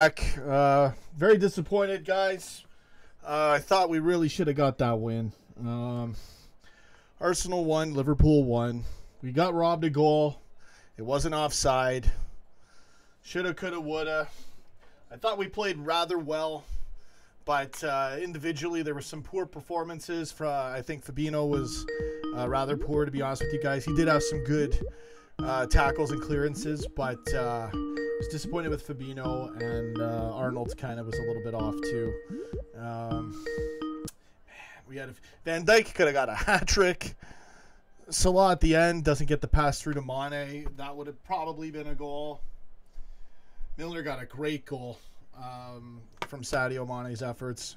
Back. Very disappointed, guys. I thought we really should have got that win. Arsenal won, Liverpool won. We got robbed a goal. It wasn't offside. Shoulda, coulda, woulda. I thought we played rather well, but individually there were some poor performances. I think Fabinho was rather poor, to be honest with you guys. He did have some good tackles and clearances, but I was disappointed with Fabinho, and Arnold kind of was a little bit off too. We had Van Dijk could have got a hat trick. Salah at the end doesn't get the pass through to Mane. That would have probably been a goal. Milner got a great goal from Sadio Mane's efforts,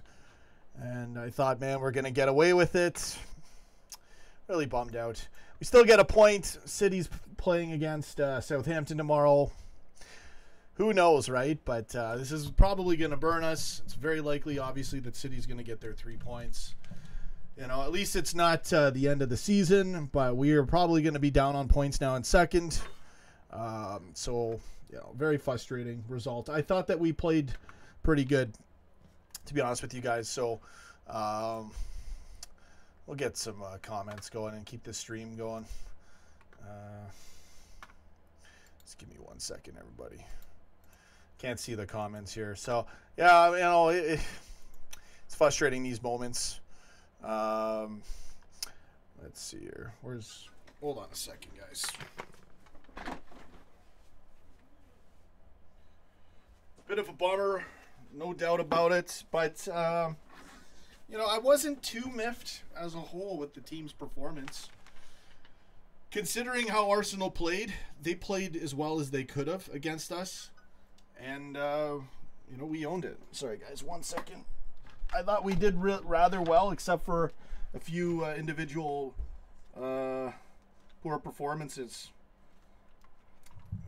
and I thought, man, we're gonna get away with it. Really bummed out. We still get a point. City's playing against Southampton tomorrow. Who knows, right? But this is probably going to burn us. It's very likely, obviously, that City's going to get their 3 points. You know, at least it's not the end of the season, but we are probably going to be down on points now in second. So, you know, very frustrating result. I thought that we played pretty good, to be honest with you guys. So, we'll get some comments going and keep this stream going. Just give me 1 second, everybody. Can't see the comments here. So, yeah, you know, it's frustrating, these moments. Let's see here. Hold on a second, guys. Bit of a bummer, no doubt about it. But, you know, I wasn't too miffed as a whole with the team's performance. Considering how Arsenal played, they played as well as they could have against us. And, you know, we owned it. Sorry, guys, 1 second. I thought we did rather well, except for a few individual poor performances.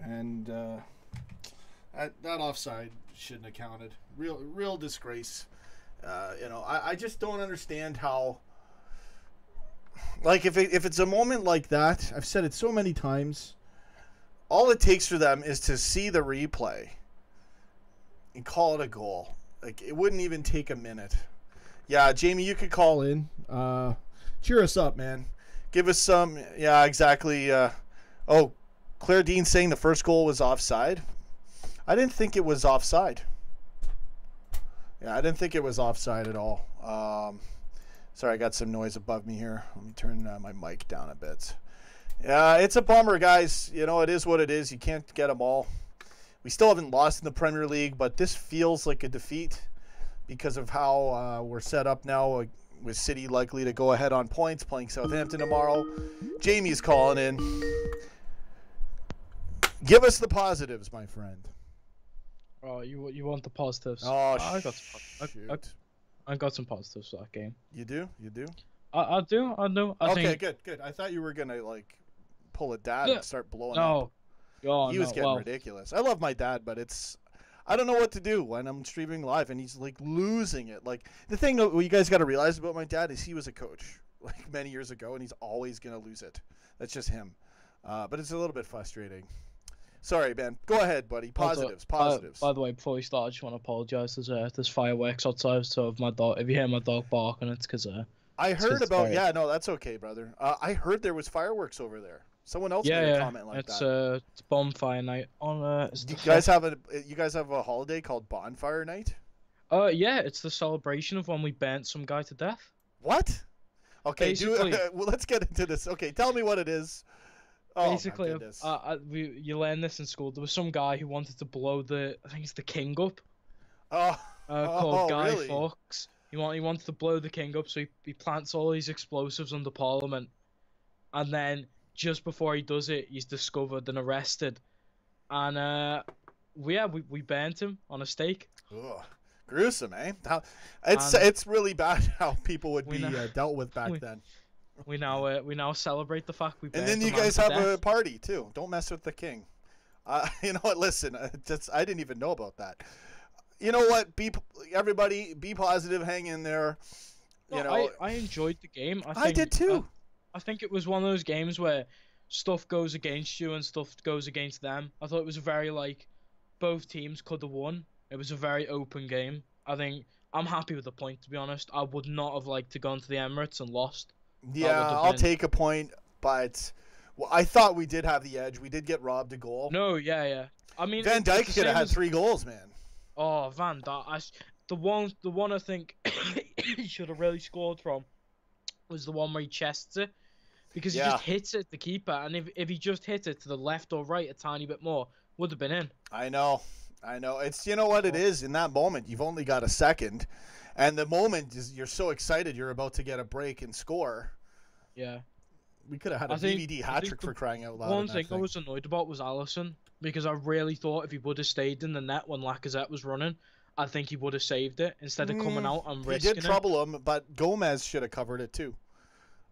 And that offside shouldn't have counted. Real disgrace. You know, I just don't understand how... Like, if it's a moment like that, I've said it so many times, all it takes for them is to see the replay and call it a goal. Like, it wouldn't even take a minute. Yeah, Jamie, you could call in. Cheer us up, man. Give us some... Yeah, exactly. Oh, Claire Dean saying the first goal was offside. I didn't think it was offside. Yeah, I didn't think it was offside at all. Sorry, I got some noise above me here. Let me turn my mic down a bit. Yeah, it's a bummer, guys. You know, it is what it is. You can't get them all. We still haven't lost in the Premier League, but this feels like a defeat because of how we're set up now, with City likely to go ahead on points, playing Southampton tomorrow. Jamie's calling in. Give us the positives, my friend. Oh, you want the positives? Oh, I got some positives for that game. You do? You do? I do. Okay, good. I thought you were gonna like pull a dad and start blowing up. Oh, he was getting ridiculous. I love my dad, but I don't know what to do when I'm streaming live and he's like losing it. Like, the thing that you guys got to realize about my dad is he was a coach like many years ago, and he's always gonna lose it. That's just him. But it's a little bit frustrating. Sorry, man. Go ahead, buddy. Positives. By the way, before we start, I just want to apologize. There's fireworks outside, so if you hear my dog barking, it's because I heard about. Yeah, no, that's okay, brother. I heard there was fireworks over there. Someone else made a comment like that. It's bonfire night on. You guys have a holiday called Bonfire Night? Yeah, it's the celebration of when we burnt some guy to death. What? Okay, well, let's get into this. Okay, tell me what it is. Oh, basically, you learn this in school. There was some guy who wanted to blow I think it's the king up. Called Guy really? Fawkes. He wanted to blow the king up, so he plants all these explosives under Parliament, and then just before he does it, he's discovered and arrested, and we burnt him on a stake. Ugh. Gruesome, eh? It's really bad how people would be dealt with back then. We now celebrate the fact we burnt. And then you guys have a party too. Don't mess with the king. You know what? Listen, I didn't even know about that. You know what? Everybody, be positive. Hang in there. You know, I enjoyed the game. I did too. I think it was one of those games where stuff goes against you and stuff goes against them. I thought it was very both teams could have won. It was a very open game. I think I'm happy with the point, to be honest. I would not have liked to go into the Emirates and lost. Yeah, I'll take a point, but I thought we did have the edge. We did get robbed a goal. No, yeah. I mean, Van Dijk could have had 3 goals, man. Oh, Van Dijk. The one I think he should have really scored from was the one where he chests it. Because he just hits it at the keeper, and if he just hit it to the left or right a tiny bit more, would have been in. I know. It's, you know what it is, in that moment, you've only got a second, and the moment is you're so excited you're about to get a break and score. Yeah. We could have had a DVD hat-trick for crying out loud. One thing I was annoyed about was Alisson, because I really thought if he would have stayed in the net when Lacazette was running, I think he would have saved it instead of coming out and risking it. He did trouble him, but Gomez should have covered it too.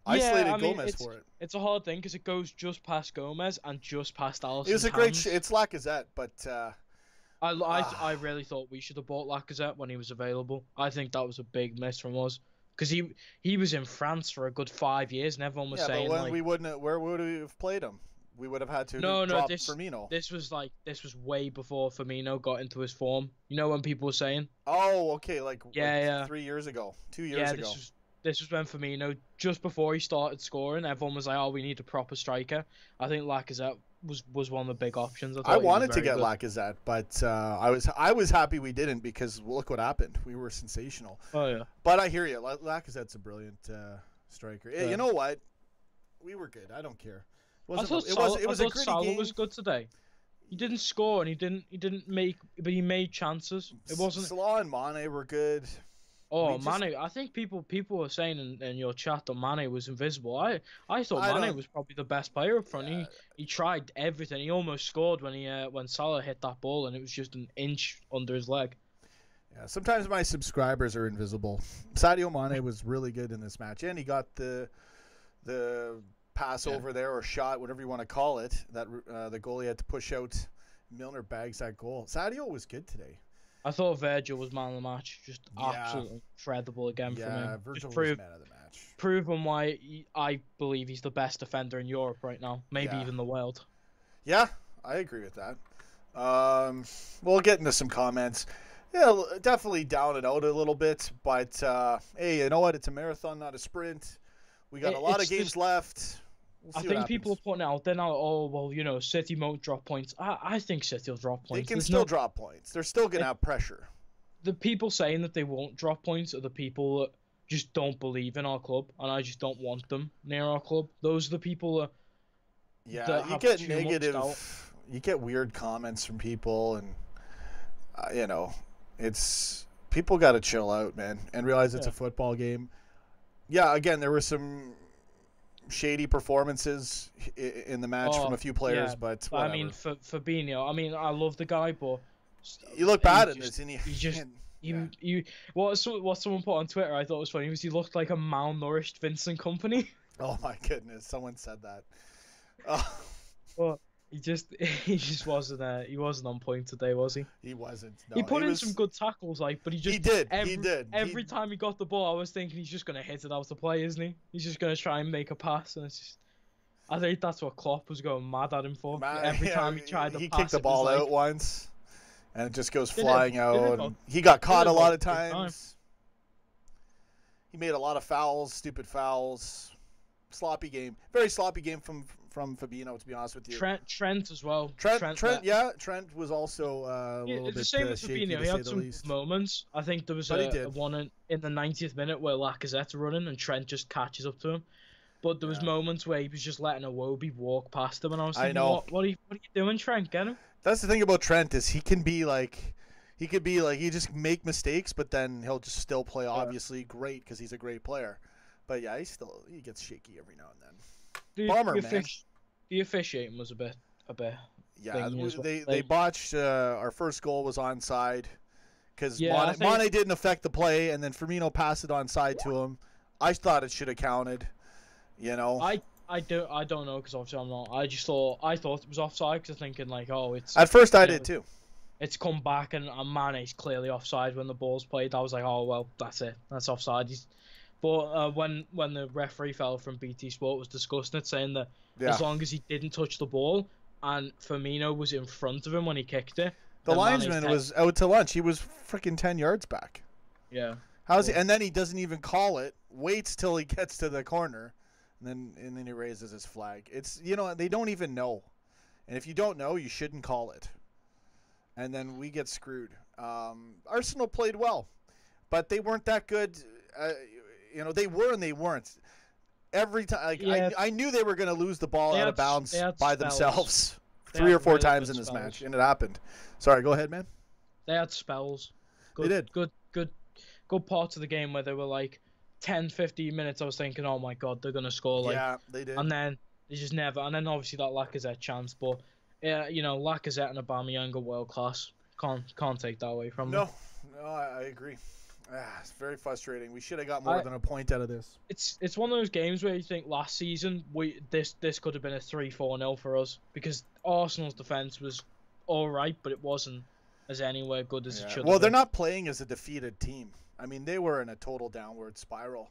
Isolated Gomez for it. It's a hard thing because it goes just past Gomez and just past Alisson. It was a great. It's Lacazette, but I really thought we should have bought Lacazette when he was available. I think that was a big miss from us because he was in France for a good 5 years, and everyone was saying but when we wouldn't have, where would we have played him? We would have had to drop Firmino. This was way before Firmino got into his form. You know when people were saying? Oh, okay, like 3 years ago, 2 years ago. This was when Firmino, just before he started scoring, everyone was like, "Oh, we need a proper striker." I think Lacazette was one of the big options. I wanted to get Lacazette, but I was happy we didn't because look what happened. We were sensational. Oh yeah. But I hear you. Lacazette's a brilliant striker. Yeah. You know what? We were good. I don't care. I thought Salah was good today. He didn't score and he didn't make, but he made chances. It wasn't. Salah and Mane were good. Oh, Mane! I think people were saying in your chat that Mane was invisible. I thought Mane was probably the best player up front. Yeah. He tried everything. He almost scored when Salah hit that ball and it was just an inch under his leg. Yeah, sometimes my subscribers are invisible. Sadio Mane was really good in this match, and he got the pass over there or shot, whatever you want to call it. That the goalie had to push out. Milner bags that goal. Sadio was good today. I thought Virgil was man of the match. Just absolutely incredible again from him. Yeah, Virgil was man of the match. Proven why I believe he's the best defender in Europe right now. Maybe even the world. Yeah, I agree with that. We'll get into some comments. Yeah, definitely down and out a little bit. But, hey, you know what? It's a marathon, not a sprint. We got a lot of games left. I think people are putting out there now, oh, well, you know, City won't drop points. I think City will drop points. They can still drop points. They're still going to have pressure. The people saying that they won't drop points are the people that just don't believe in our club, and I just don't want them near our club. Those are the people that you get negative, you get weird comments from people, and, you know, it's people got to chill out, man, and realize it's a football game. Yeah, again, there were some shady performances in the match from a few players, but whatever. I mean, for Fabinho, I mean, I love the guy, but you look bad at this, and what someone put on Twitter, I thought was funny, was he looked like a malnourished Vincent Kompany. Oh my goodness, someone said that. Well, he just wasn't he wasn't on point today, was he? He wasn't. No, he put in some good tackles, but he did. Every time he got the ball, I was thinking he's just gonna hit it out of play, isn't he? He's just gonna try and make a pass, and it's just. I think that's what Klopp was going mad at him for. Every time he tried to pass, he kicked the ball out once, and it just goes flying out. And he got caught a lot of times. He made a lot of fouls, stupid fouls. Sloppy game, very sloppy game from Fabinho, to be honest with you. Trent as well. Trent was also a little bit the same with shaky, Fabinho. He had some moments. I think there was a one in the 90th minute where Lacazette's running and Trent just catches up to him. But there was moments where he was just letting Iwobi walk past him, and I was thinking, what are you doing, Trent? Get him. That's the thing about Trent is he could be like he just make mistakes, but then he'll just still play obviously great because he's a great player. But yeah, he gets shaky every now and then. Bummer, man. The officiating was a bit. Yeah, they botched. Our first goal was onside because Mane didn't affect the play, and then Firmino passed it onside to him. I thought it should have counted. You know. I don't know because obviously I'm not. I thought it was offside because I'm thinking it's. At first I did too. It's come back and Mane's clearly offside when the ball's played. I was like, oh well, that's it. That's offside. But when the referee fell from BT Sport was discussing it, saying that as long as he didn't touch the ball and Firmino was in front of him when he kicked it, The then Mane's linesman was out to lunch. He was freaking 10 yards back. Yeah. How's he? And then he doesn't even call it. Waits till he gets to the corner, and then he raises his flag. It's they don't even know, and if you don't know, you shouldn't call it. And then we get screwed. Arsenal played well, but they weren't that good. They were and they weren't. Every time, I knew they were going to lose the ball out of bounds by themselves 3 or 4 times in this match, and it happened. Sorry, go ahead, man. They had spells. They did. Good parts of the game where they were like 10, 15 minutes. I was thinking, oh my god, they're going to score. Yeah, they did. And then they just never. And then obviously that Lacazette chance, but Lacazette and Aubameyang are world class. Can't take that away from them. No, I agree. It's very frustrating. We should have got more than a point out of this. It's one of those games where you think last season this could have been a 3-4-0 for us, because Arsenal's defense was all right, but it wasn't as anywhere good as it should have been. Well, they're not playing as a defeated team. I mean, they were in a total downward spiral.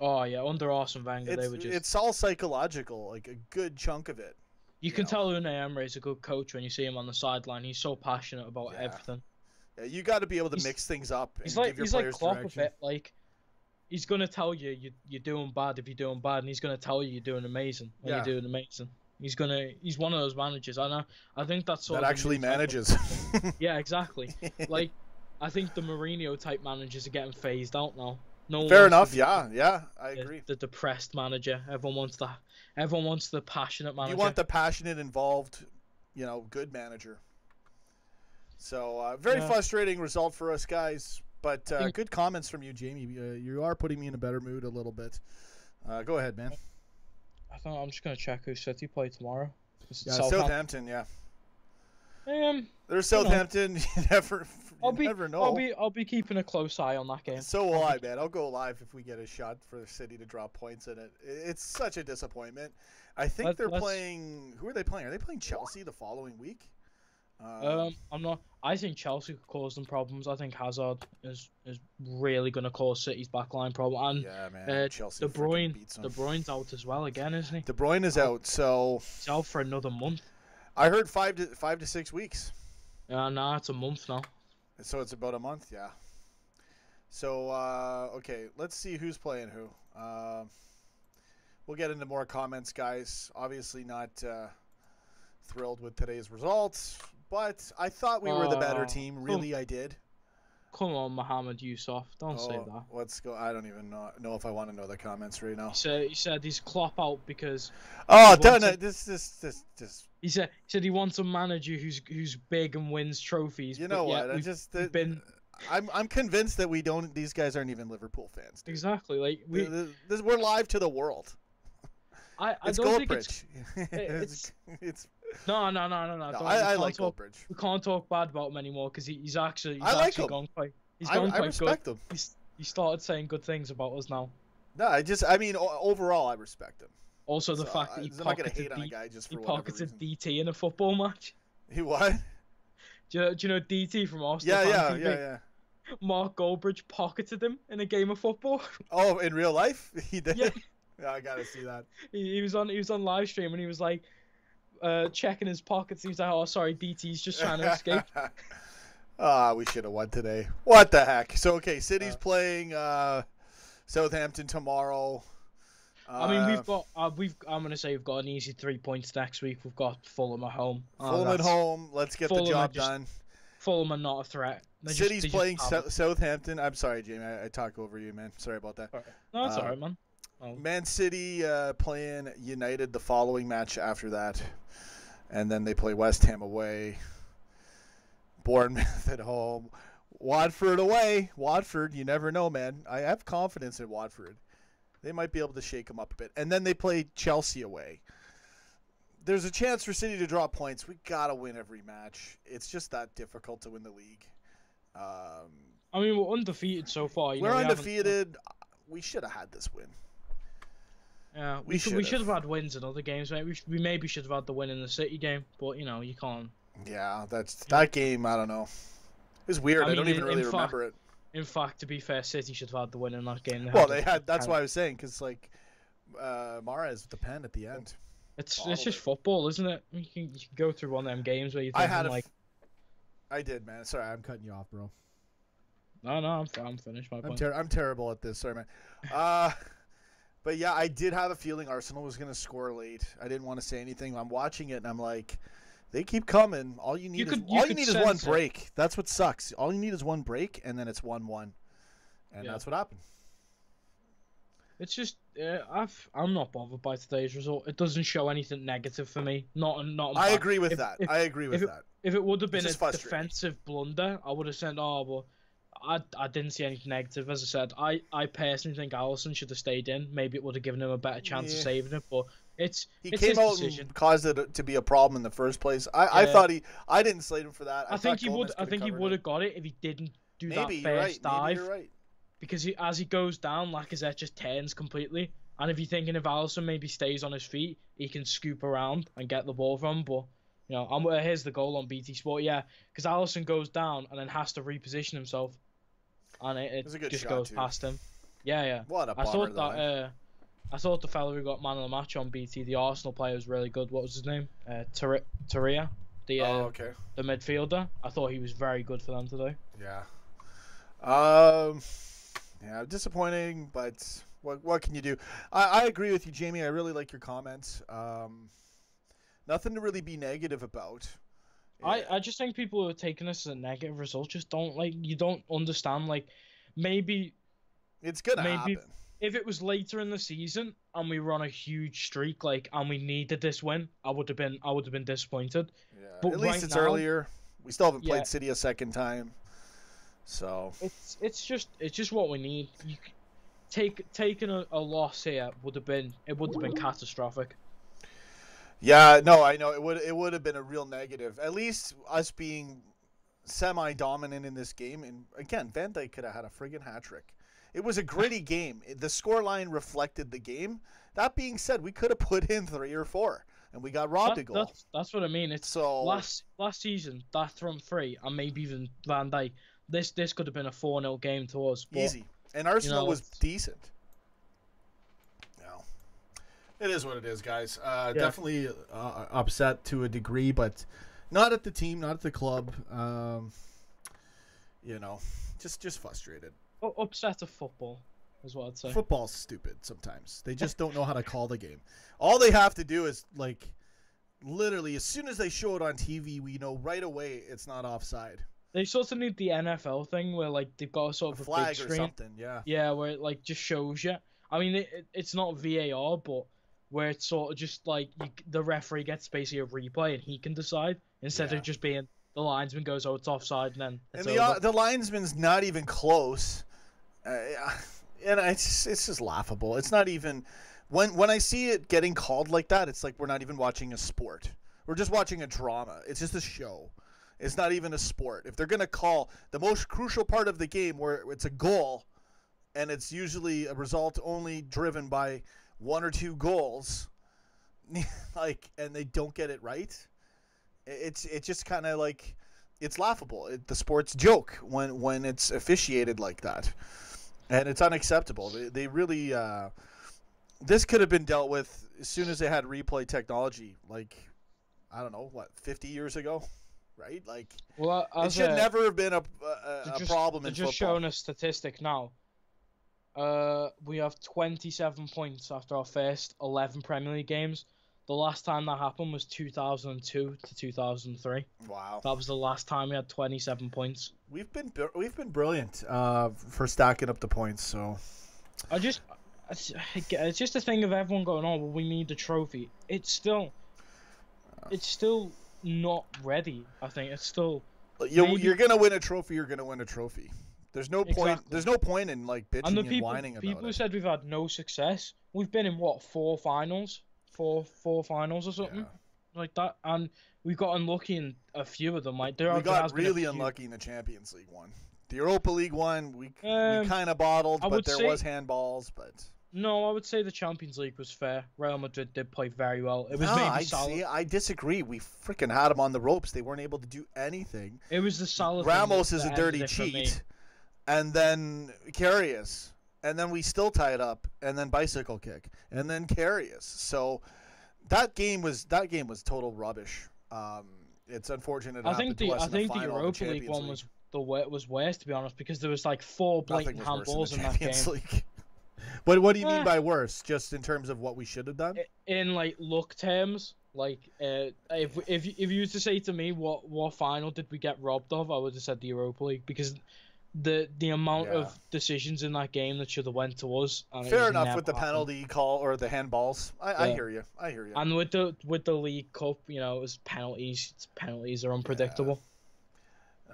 Oh yeah, under Arsene Wenger, they were just. It's all psychological, like a good chunk of it. You can tell Unai Emery is a good coach when you see him on the sideline. He's so passionate about everything. Yeah, you got to be able to mix things up and give your players like Klopp direction. a bit. Like, he's gonna tell you you're doing bad if you're doing bad, and he's gonna tell you you're doing amazing when you're doing amazing. He's one of those managers. I think that's sort that of actually manages. Yeah, exactly. Like, I think the Mourinho type managers are getting phased out now. Fair enough. Yeah, I agree. The depressed manager. Everyone wants the passionate manager. You want the passionate, involved, good manager. So very frustrating result for us guys, but good comments from you, Jamie. You are putting me in a better mood a little bit. Go ahead, man. I'm just gonna check who City play tomorrow. Yeah, Southampton. Yeah. There's Southampton. You never know. I'll be keeping a close eye on that game. So will I, man. I'll go live if we get a shot for the City to drop points in it. It's such a disappointment. I think they're playing. Who are they playing? Are they playing Chelsea the following week? I'm not. I think Chelsea could cause them problems. I think Hazard is really going to cause City's backline problem. And yeah, man. Chelsea. De Bruyne's out as well again, isn't he? De Bruyne is out, so he's out for another month. I heard 5 to 6 weeks. No, it's a month now. So it's about a month, yeah. So okay, let's see who's playing who. We'll get into more comments, guys. Obviously not thrilled with today's results, but I thought we were the better team. Really, I did. Come on, Mohamed Yusuf. Don't say that. Let's go. I don't even know if I want to know the comments right now. He said he's Klopp out because. Oh, this. He said he wants a manager who's big and wins trophies. You know what? I'm convinced that these guys aren't even Liverpool fans. Dude. Exactly. Like we're live to the world. I don't think it's No. I like Goldbridge. We can't talk bad about him anymore because he's actually gone quite. I respect good. him. He started saying good things about us now. No, overall I respect him. Also, the fact that he pocketed DT in a football match. He what? Do you know DT from Arsenal? Yeah. Mark Goldbridge pocketed him in a game of football. Oh, in real life, he did. Yeah. Yeah, I gotta see that. He was on live stream and he was like checking his pockets. He was like, "Oh, sorry, DT's just trying to escape." We should have won today. What the heck? So okay, City's playing Southampton tomorrow. I mean, we've got an easy 3 points next week. We've got Fulham at home. Fulham at home. Let's get the job done. Fulham are not a threat. City's playing Southampton. I'm sorry, Jamie. I talk over you, man. Sorry about that. No, it's alright, man. Man City playing United the following match after that. And then they play West Ham away. Bournemouth at home. Watford away. Watford, you never know, man. I have confidence in Watford. They might be able to shake them up a bit. And then they play Chelsea away. There's a chance for City to drop points. We got to win every match. It's just that difficult to win the league. I mean, we're undefeated so far. We're undefeated. We should have had this win. Yeah, we should have had wins in other games. We maybe should have had the win in the City game, but you can't. Yeah, that game. I don't know. It's weird. I don't even really remember it. In fact, to be fair, City should have had the win in that game. They had. That's why I was saying, because Mahrez with the pen at the end. It's just football, isn't it? You can go through one of them games where you think I did, man. Sorry, I'm cutting you off, bro. No, I'm finished. My point. I'm terrible at this. Sorry, man. But yeah, I did have a feeling Arsenal was going to score late. I didn't want to say anything. I'm watching it, and I'm like, they keep coming. All you need is one break. That's what sucks. All you need is one break, and then it's 1-1. And that's what happened. It's just, I'm not bothered by today's result. It doesn't show anything negative for me. I agree with that. If it would have been a defensive blunder, I would have said, oh, well, I didn't see anything negative. As I said, I personally think Alisson should have stayed in. Maybe it would have given him a better chance of saving it, but he came out and caused it to be a problem in the first place. I thought I didn't slate him for that. I think he would have got it if he didn't do that first dive. Maybe you're right. Because as he goes down, Lacazette just turns completely. And if you're thinking if Alisson maybe stays on his feet, he can scoop around and get the ball from him. But here's the goal on BT Sport. Yeah, because Alisson goes down and then has to reposition himself. And it just goes past him. Yeah. What a bummer, I thought the fellow who got man of the match on BT, the Arsenal player, was really good. What was his name? Torreira, the midfielder. I thought he was very good for them today. Yeah. Yeah, disappointing, but what can you do? I agree with you, Jamie. I really like your comments. Nothing to really be negative about. I just think people who are taking this as a negative result just don't you don't understand maybe it's gonna happen. If it was later in the season and we were on a huge streak and we needed this win, I would have been disappointed. Yeah, but at least it's earlier. We still haven't played City a second time, so it's just what we need. Taking a loss here would have been catastrophic. Yeah, no, I know it would have been a real negative. At least us being semi-dominant in this game, and again, Van Dijk could have had a friggin' hat trick. It was a gritty game. The scoreline reflected the game. That being said, we could have put in 3 or 4, and we got robbed a goal. That's what I mean. It's last season that front three, and maybe even Van Dijk. This could have been a 4-0 game to us. But, easy, and Arsenal was decent. It is what it is, guys. Definitely upset to a degree, but not at the team, not at the club. Just frustrated. Upset of football is what I'd say. Football's stupid sometimes. They just don't know how to call the game. All they have to do is, literally, as soon as they show it on TV, we know right away it's not offside. They sort of need the NFL thing where, they've got a sort of a flag big or something, yeah. Yeah, where it, just shows you. I mean, it's not VAR, but where it's sort of just the referee gets basically a replay and he can decide instead of just being the linesman goes, oh, it's offside, and then it's over. The linesman's not even close, and it's just laughable. It's not even when I see it getting called like that, it's like we're not even watching a sport. We're just watching a drama. It's just a show. It's not even a sport. If they're gonna call the most crucial part of the game where it's a goal, and it's usually a result only driven by 1 or 2 goals, and they don't get it right, it's just kind of it's laughable. The sport's joke when it's officiated like that, and it's unacceptable. They really this could have been dealt with as soon as they had replay technology. I don't know, 50 years ago, right? It should never have been a problem in football. Just showing a statistic now. We have 27 points after our first 11 Premier League games. The last time that happened was 2002 to 2003. Wow. That was the last time we had 27 points. We've been brilliant for stacking up the points. So it's just a thing of everyone going, oh, well, we need the trophy. It's still not ready. I think it's still. You're gonna win a trophy. You're gonna win a trophy. There's no point. There's no point in bitching and whining about it. People who said we've had no success. We've been in 4 finals, four finals or something like that, and we got unlucky in a few of them. We got really unlucky in the Champions League one. The Europa League one, we kind of bottled, but there was handballs. But no, I would say the Champions League was fair. Real Madrid did play very well. It was maybe Salah. I disagree. We freaking had them on the ropes. They weren't able to do anything. It was the Salah. Ramos is a dirty cheat. And then Karius, and then we still tie it up, and then bicycle kick, and then Karius. So that game was total rubbish. It's unfortunate. It I happened think to us I in the think the final of Europa League Champions one League. was worse, to be honest, because there was like 4 blatant Nothing was worse handballs in in the that Champions game. League. But what do you mean Eh. by worse? Just in terms of what we should have done? In like luck terms, like if you used to say to me what final did we get robbed of, I would have said the Europa League, because the amount of decisions in that game that should have went to us. And Fair it enough never with the happened. penalty call or the handballs. I Yeah. hear you. I hear you. And with the League Cup, you know, it was penalties. Penalties are unpredictable.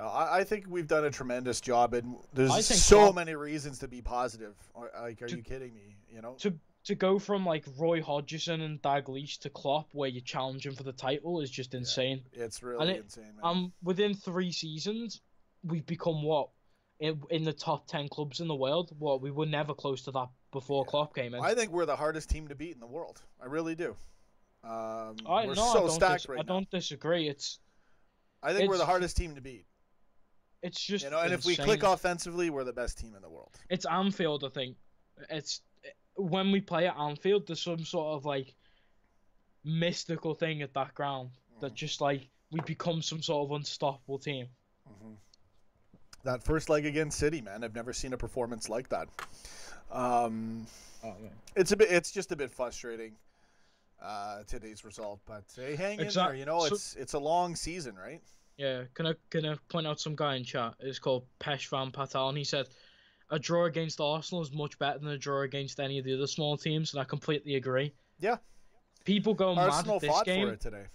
I think we've done a tremendous job, and there's I think so Klopp- many reasons to be positive. Like, are you kidding me? You know, To go from like Roy Hodgson and Dalglish to Klopp, where you're challenging for the title, is just insane. it's really insane, man. Within 3 seasons, we've become what in the top 10 clubs in the world. What, we were never close to that before Klopp came in. I think we're the hardest team to beat in the world. I really do. We're I so stacked right now. I don't disagree. I think we're the hardest team to beat. It's just, You know, and if we click offensively, we're the best team in the world. It's Anfield, I think. It's when we play at Anfield, there's some sort of like mystical thing at that ground that just like we become some sort of unstoppable team. That first leg against City, man, I've never seen a performance like that. It's just a bit frustrating, today's result, but hey, hang in there. You know, it's a long season, right? Yeah, can I point out some guy in chat? It's called Peshvan Patel, and he said a draw against Arsenal is much better than a draw against any of the other small teams, and I completely agree. Yeah. People go mad at this game. For it today.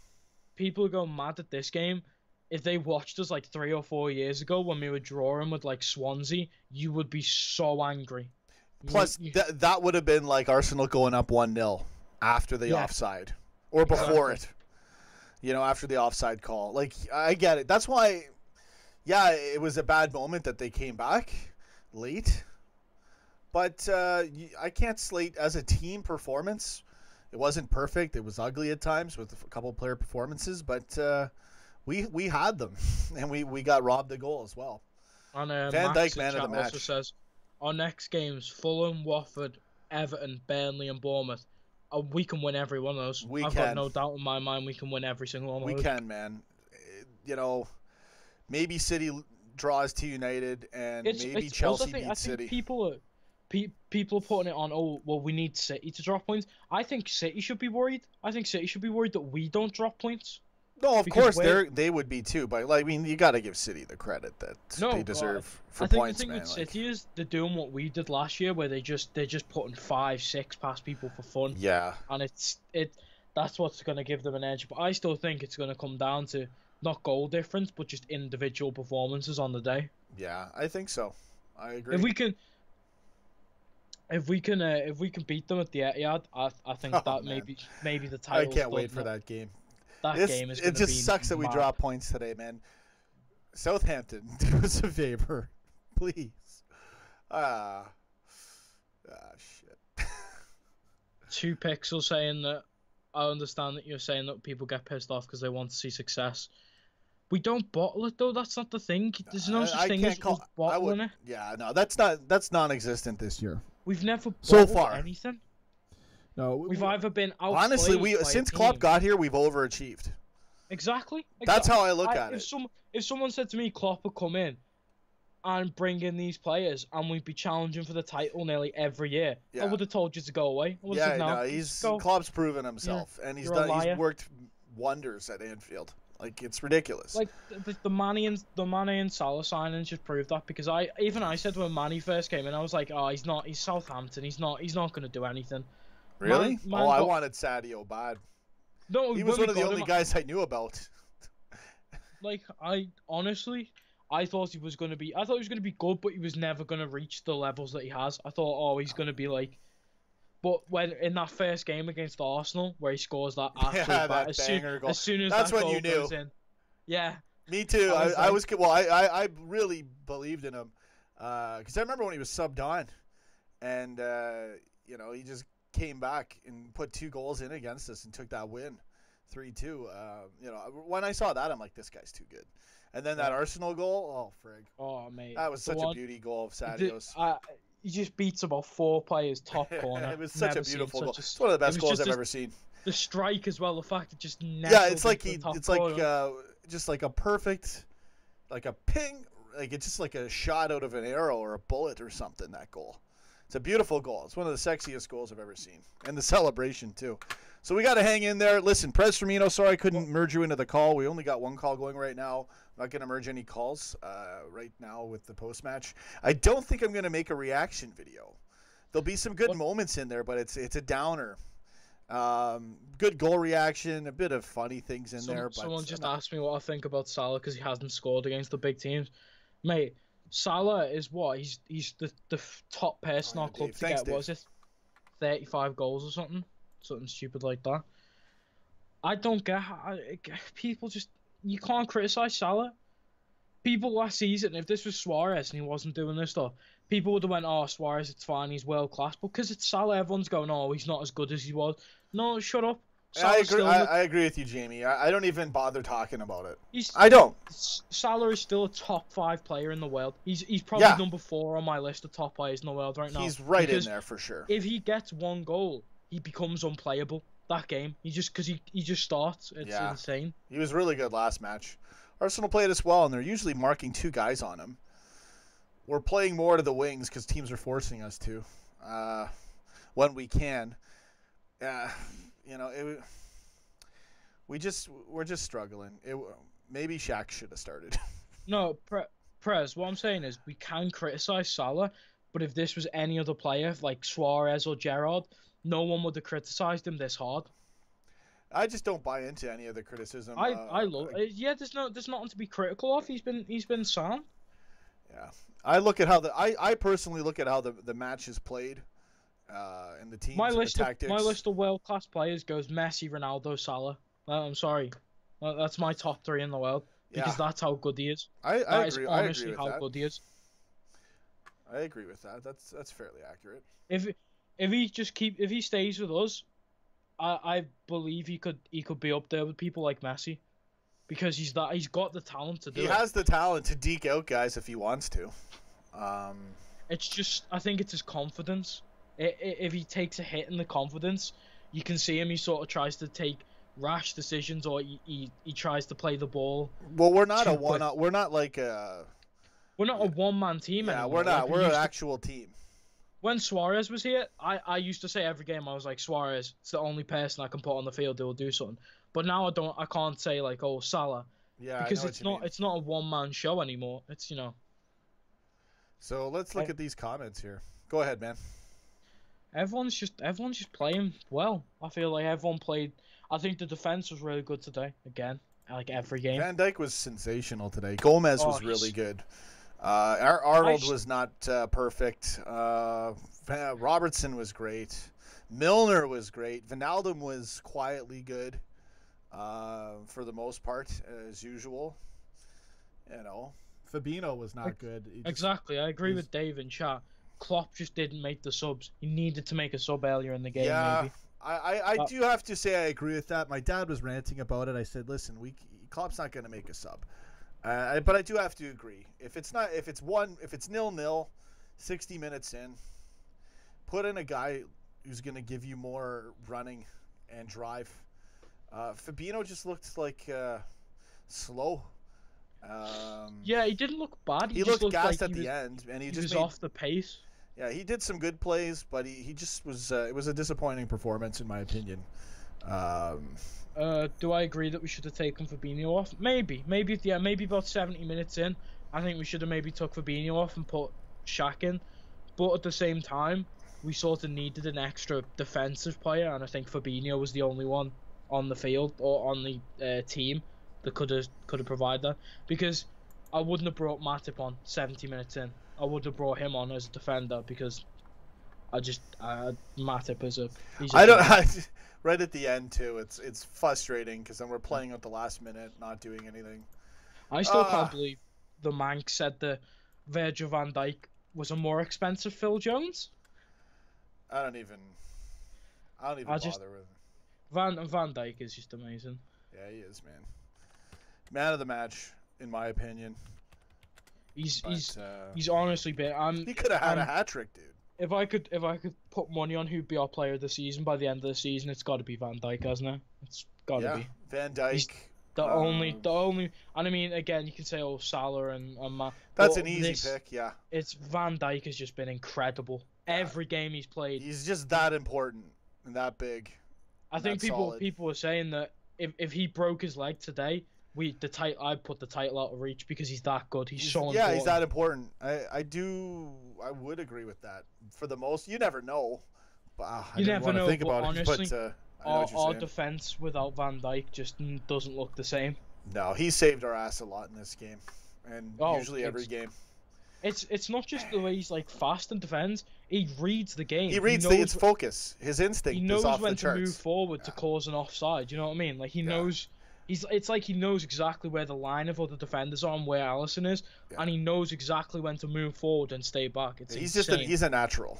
People go mad at this game. If they watched us like 3 or 4 years ago when we were drawing with like Swansea, you would be so angry. Plus, that would have been like Arsenal going up 1-0 after the offside or before it. You know, after the offside call. Like, I get it. That's why, it was a bad moment that they came back late. But I can't slate as a team performance. It wasn't perfect. It was ugly at times with a couple player performances. But we had them. And we got robbed a goal as well. And Van Dijk, man of the match. Also says, our next games, Fulham, Watford, Everton, Burnley and Bournemouth. We can win every one of those. I've got no doubt in my mind we can win every single one of those. We can, man. You know, maybe City draws to United, and maybe Chelsea beats City. People are putting it on, we need City to drop points. I think City should be worried. I think City should be worried that we don't drop points. No, of course they would be too, but like, I mean, you got to give City the credit that they deserve for points, man. I think the thing with City is they're doing what we did last year, where they're just putting 5-6 past people for fun. Yeah, and that's what's going to give them an edge. But I still think it's going to come down to not goal difference, but just individual performances on the day. Yeah, I think so. I agree. If we can beat them at the Etihad, I think maybe the title. I can't wait for that game. Game is it just sucks that we drop points today, man. Southampton, do us a favor, please. Shit. 2 Pixels saying that I understand that you're saying that people get pissed off because they want to see success. We don't bottle it though. That's not the thing. There's no such thing as us bottling it. Yeah, no, that's non-existent this year. We've never so far anything. No, we've either been outplayed. Honestly, since Klopp got here, we've overachieved. Exactly. That's how I look at it. If someone said to me Klopp would come in and bring in these players and we'd be challenging for the title nearly every year, I would have told you to go away. I would have said, no, Klopp's proven himself, and he's worked wonders at Anfield. Like, it's ridiculous. Like the Mane and Salah signings just proved that, because I said when Mane first came in, I was like, he's Southampton, he's not going to do anything. Really? I wanted Sadio bad. No, he was one of the only guys I knew about. Like, I thought he was going to be good, but he was never going to reach the levels that he has. I thought, he's going to be like, but when in that first game against Arsenal, where he scores that absolute goal. As soon as that's that when goal you knew. Goes in, yeah. Me too. I really believed in him, because I remember when he was subbed on, and he just came back and put 2 goals in against us and took that win, 3-2. When I saw that, I'm like, this guy's too good. And then that Arsenal goal, frig. Oh, mate. That was such a beauty goal of Sadio's. He just beats about 4 players top corner. It was such a beautiful goal. It's one of the best goals I've ever seen. The strike as well, the fact it just it's like just like a perfect, like a ping, like it's just like a shot out of an arrow or a bullet or something, that goal. It's a beautiful goal. It's one of the sexiest goals I've ever seen. And the celebration, too. So we got to hang in there. Listen, Prez Firmino, sorry I couldn't merge you into the call. We only got one call going right now. I'm not going to merge any calls right now with the post-match. I don't think I'm going to make a reaction video. There'll be some good moments in there, but it's a downer. Good goal reaction, a bit of funny things in there. But someone just asked me what I think about Salah because he hasn't scored against the big teams. Mate, Salah is what? He's the top person in our club to get, what was it? 35 goals or something? Something stupid like that. I don't get how people just... You can't criticise Salah. People last season, if this was Suarez and he wasn't doing this stuff, people would have went, oh, Suarez, it's fine, he's world class. But because it's Salah, everyone's going, oh, he's not as good as he was. No, shut up. I agree with you, Jamie. I don't even bother talking about it. I don't. Salah is still a top 5 player in the world. He's probably number 4 on my list of top players in the world right now. He's right in there for sure. If he gets one goal, he becomes unplayable that game. He just starts. It's insane. He was really good last match. Arsenal played us well, and they're usually marking 2 guys on him. We're playing more to the wings because teams are forcing us to when we can. You know, we're just struggling. Maybe Shaq should have started. No, Prez, what I'm saying is we can criticize Salah, but if this was any other player like Suarez or Gerrard, no one would have criticized him this hard. I just don't buy into any of the criticism. I love. Yeah, there's nothing to be critical of. He's been sound. Yeah, I personally look at how the match is played. And the teams and the tactics. My list of world-class players goes Messi, Ronaldo, Salah. I'm sorry. That's my top 3 in the world. Because that's how good he is. I agree. Honestly, with how that. good he is. I agree with that. That's fairly accurate. If he stays with us, I believe he could be up there with people like Messi. Because he's got the talent to do it. He has the talent to deke out guys if he wants to. It's just, I think it's his confidence. If he takes a hit in the confidence, you can see him. He sort of tries to take rash decisions, or he tries to play the ball. Well, we're not we're not like a. We're not a one-man team anymore. We're not. We're an actual team. When Suarez was here, I used to say every game I was like, Suarez, it's the only person I can put on the field that will do something. But now I can't say like, oh, Salah. Yeah, because it's not a one-man show anymore. It's So let's look at these comments here. Go ahead, man. Everyone's just playing well. I feel like everyone played. I think the defense was really good today. Again, like every game. Van Dijk was sensational today. Gomez was really good. Arnold was not perfect. Robertson was great. Milner was great. Wijnaldum was quietly good for the most part, as usual. Fabinho was not good. Exactly. I agree with Dave in chat. Klopp just didn't make the subs. He needed to make a sub earlier in the game. Yeah, maybe. I do have to say I agree with that. My dad was ranting about it. I said, listen, Klopp's not going to make a sub. But I do have to agree. If it's 0-0, 60 minutes in, put in a guy who's going to give you more running and drive. Fabinho just looked like slow. Yeah, he didn't look bad. He looked gassed at the end, and he was off the pace. Yeah, he did some good plays, but he just was. It was a disappointing performance, in my opinion. Do I agree that we should have taken Fabinho off? Maybe about 70 minutes in, I think we should have maybe took Fabinho off and put Shaq in. But at the same time, we sort of needed an extra defensive player, and I think Fabinho was the only one on the field or on the team that could have provided that. Because I wouldn't have brought Matip on 70 minutes in. I would have brought him on as a defender because Matip is right at the end too. It's frustrating because then we're playing at the last minute, not doing anything. I still can't believe the Manx said that Virgil van Dijk was a more expensive Phil Jones. I don't even bother with it. Van Dijk is just amazing. Yeah, he is, man. Man of the match, in my opinion. He's honestly been. He could have had a hat trick, dude. If I could put money on who'd be our player of the season by the end of the season, it's got to be Van Dijk, hasn't it? It's got to be. Van Dijk, The only, and I mean, again, you can say, oh, Salah and Man. That's an easy pick, yeah. It's Van Dijk has just been incredible. Yeah. Every game he's played. He's just that important and that big. I think people were saying that if he broke his leg today, I'd put the title out of reach because he's that good. He's so important. Yeah, he's that important. I would agree with that. For the most, you never know. You never know. Think about honestly, it, but, our defense without Van Dijk just doesn't look the same. No, he saved our ass a lot in this game, and usually every game. It's not just the way he's like fast and defends. He reads the game. He reads its focus. His instinct. He knows is off when the charts. to move forward to cause an offside. You know what I mean? Like he knows. It's like he knows exactly where the line of other defenders are and where Alisson is, and he knows exactly when to move forward and stay back. He's a natural.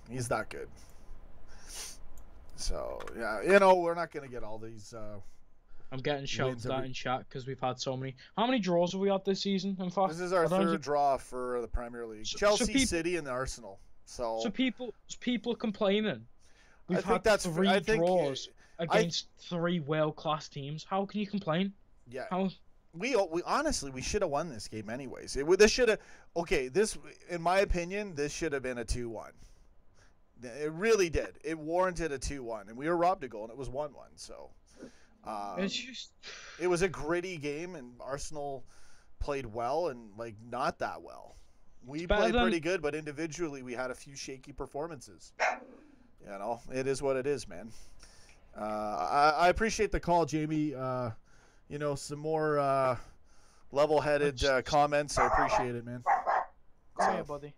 He's that good. So yeah, we're not gonna get all these. I'm getting shouted at in chat because we've had so many. How many draws have we had this season? In fact, this is our third draw for the Premier League. Chelsea, City, and Arsenal. So people are complaining. We've had three draws against three world-class teams. How can you complain? Yeah. We honestly should have won this game anyways. This should have. Okay, in my opinion, this should have been a 2-1. It really did. It warranted a 2-1, and we were robbed a goal, and it was 1-1. So. It was a gritty game, and Arsenal played well and not that well. We played pretty good, but individually we had a few shaky performances. It is what it is, man. I appreciate the call, Jamie. Some more level-headed comments. I appreciate it, man. Come here, buddy.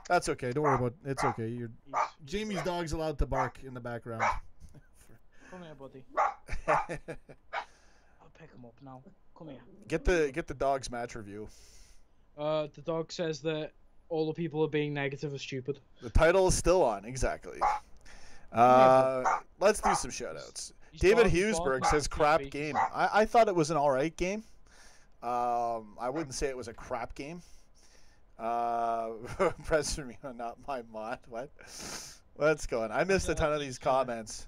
That's okay. Don't worry about it. It's okay. Jamie's dog's allowed to bark in the background. Come here, buddy. I'll pick him up now. Come here. Get the dog's match review. The dog says that all the people are being negative are stupid. The title is still on, exactly. Let's do some shoutouts. David Hughesberg says crap game. I thought it was an alright game. I wouldn't say it was a crap game. President, not my mod. What's going on? I missed a ton of these comments.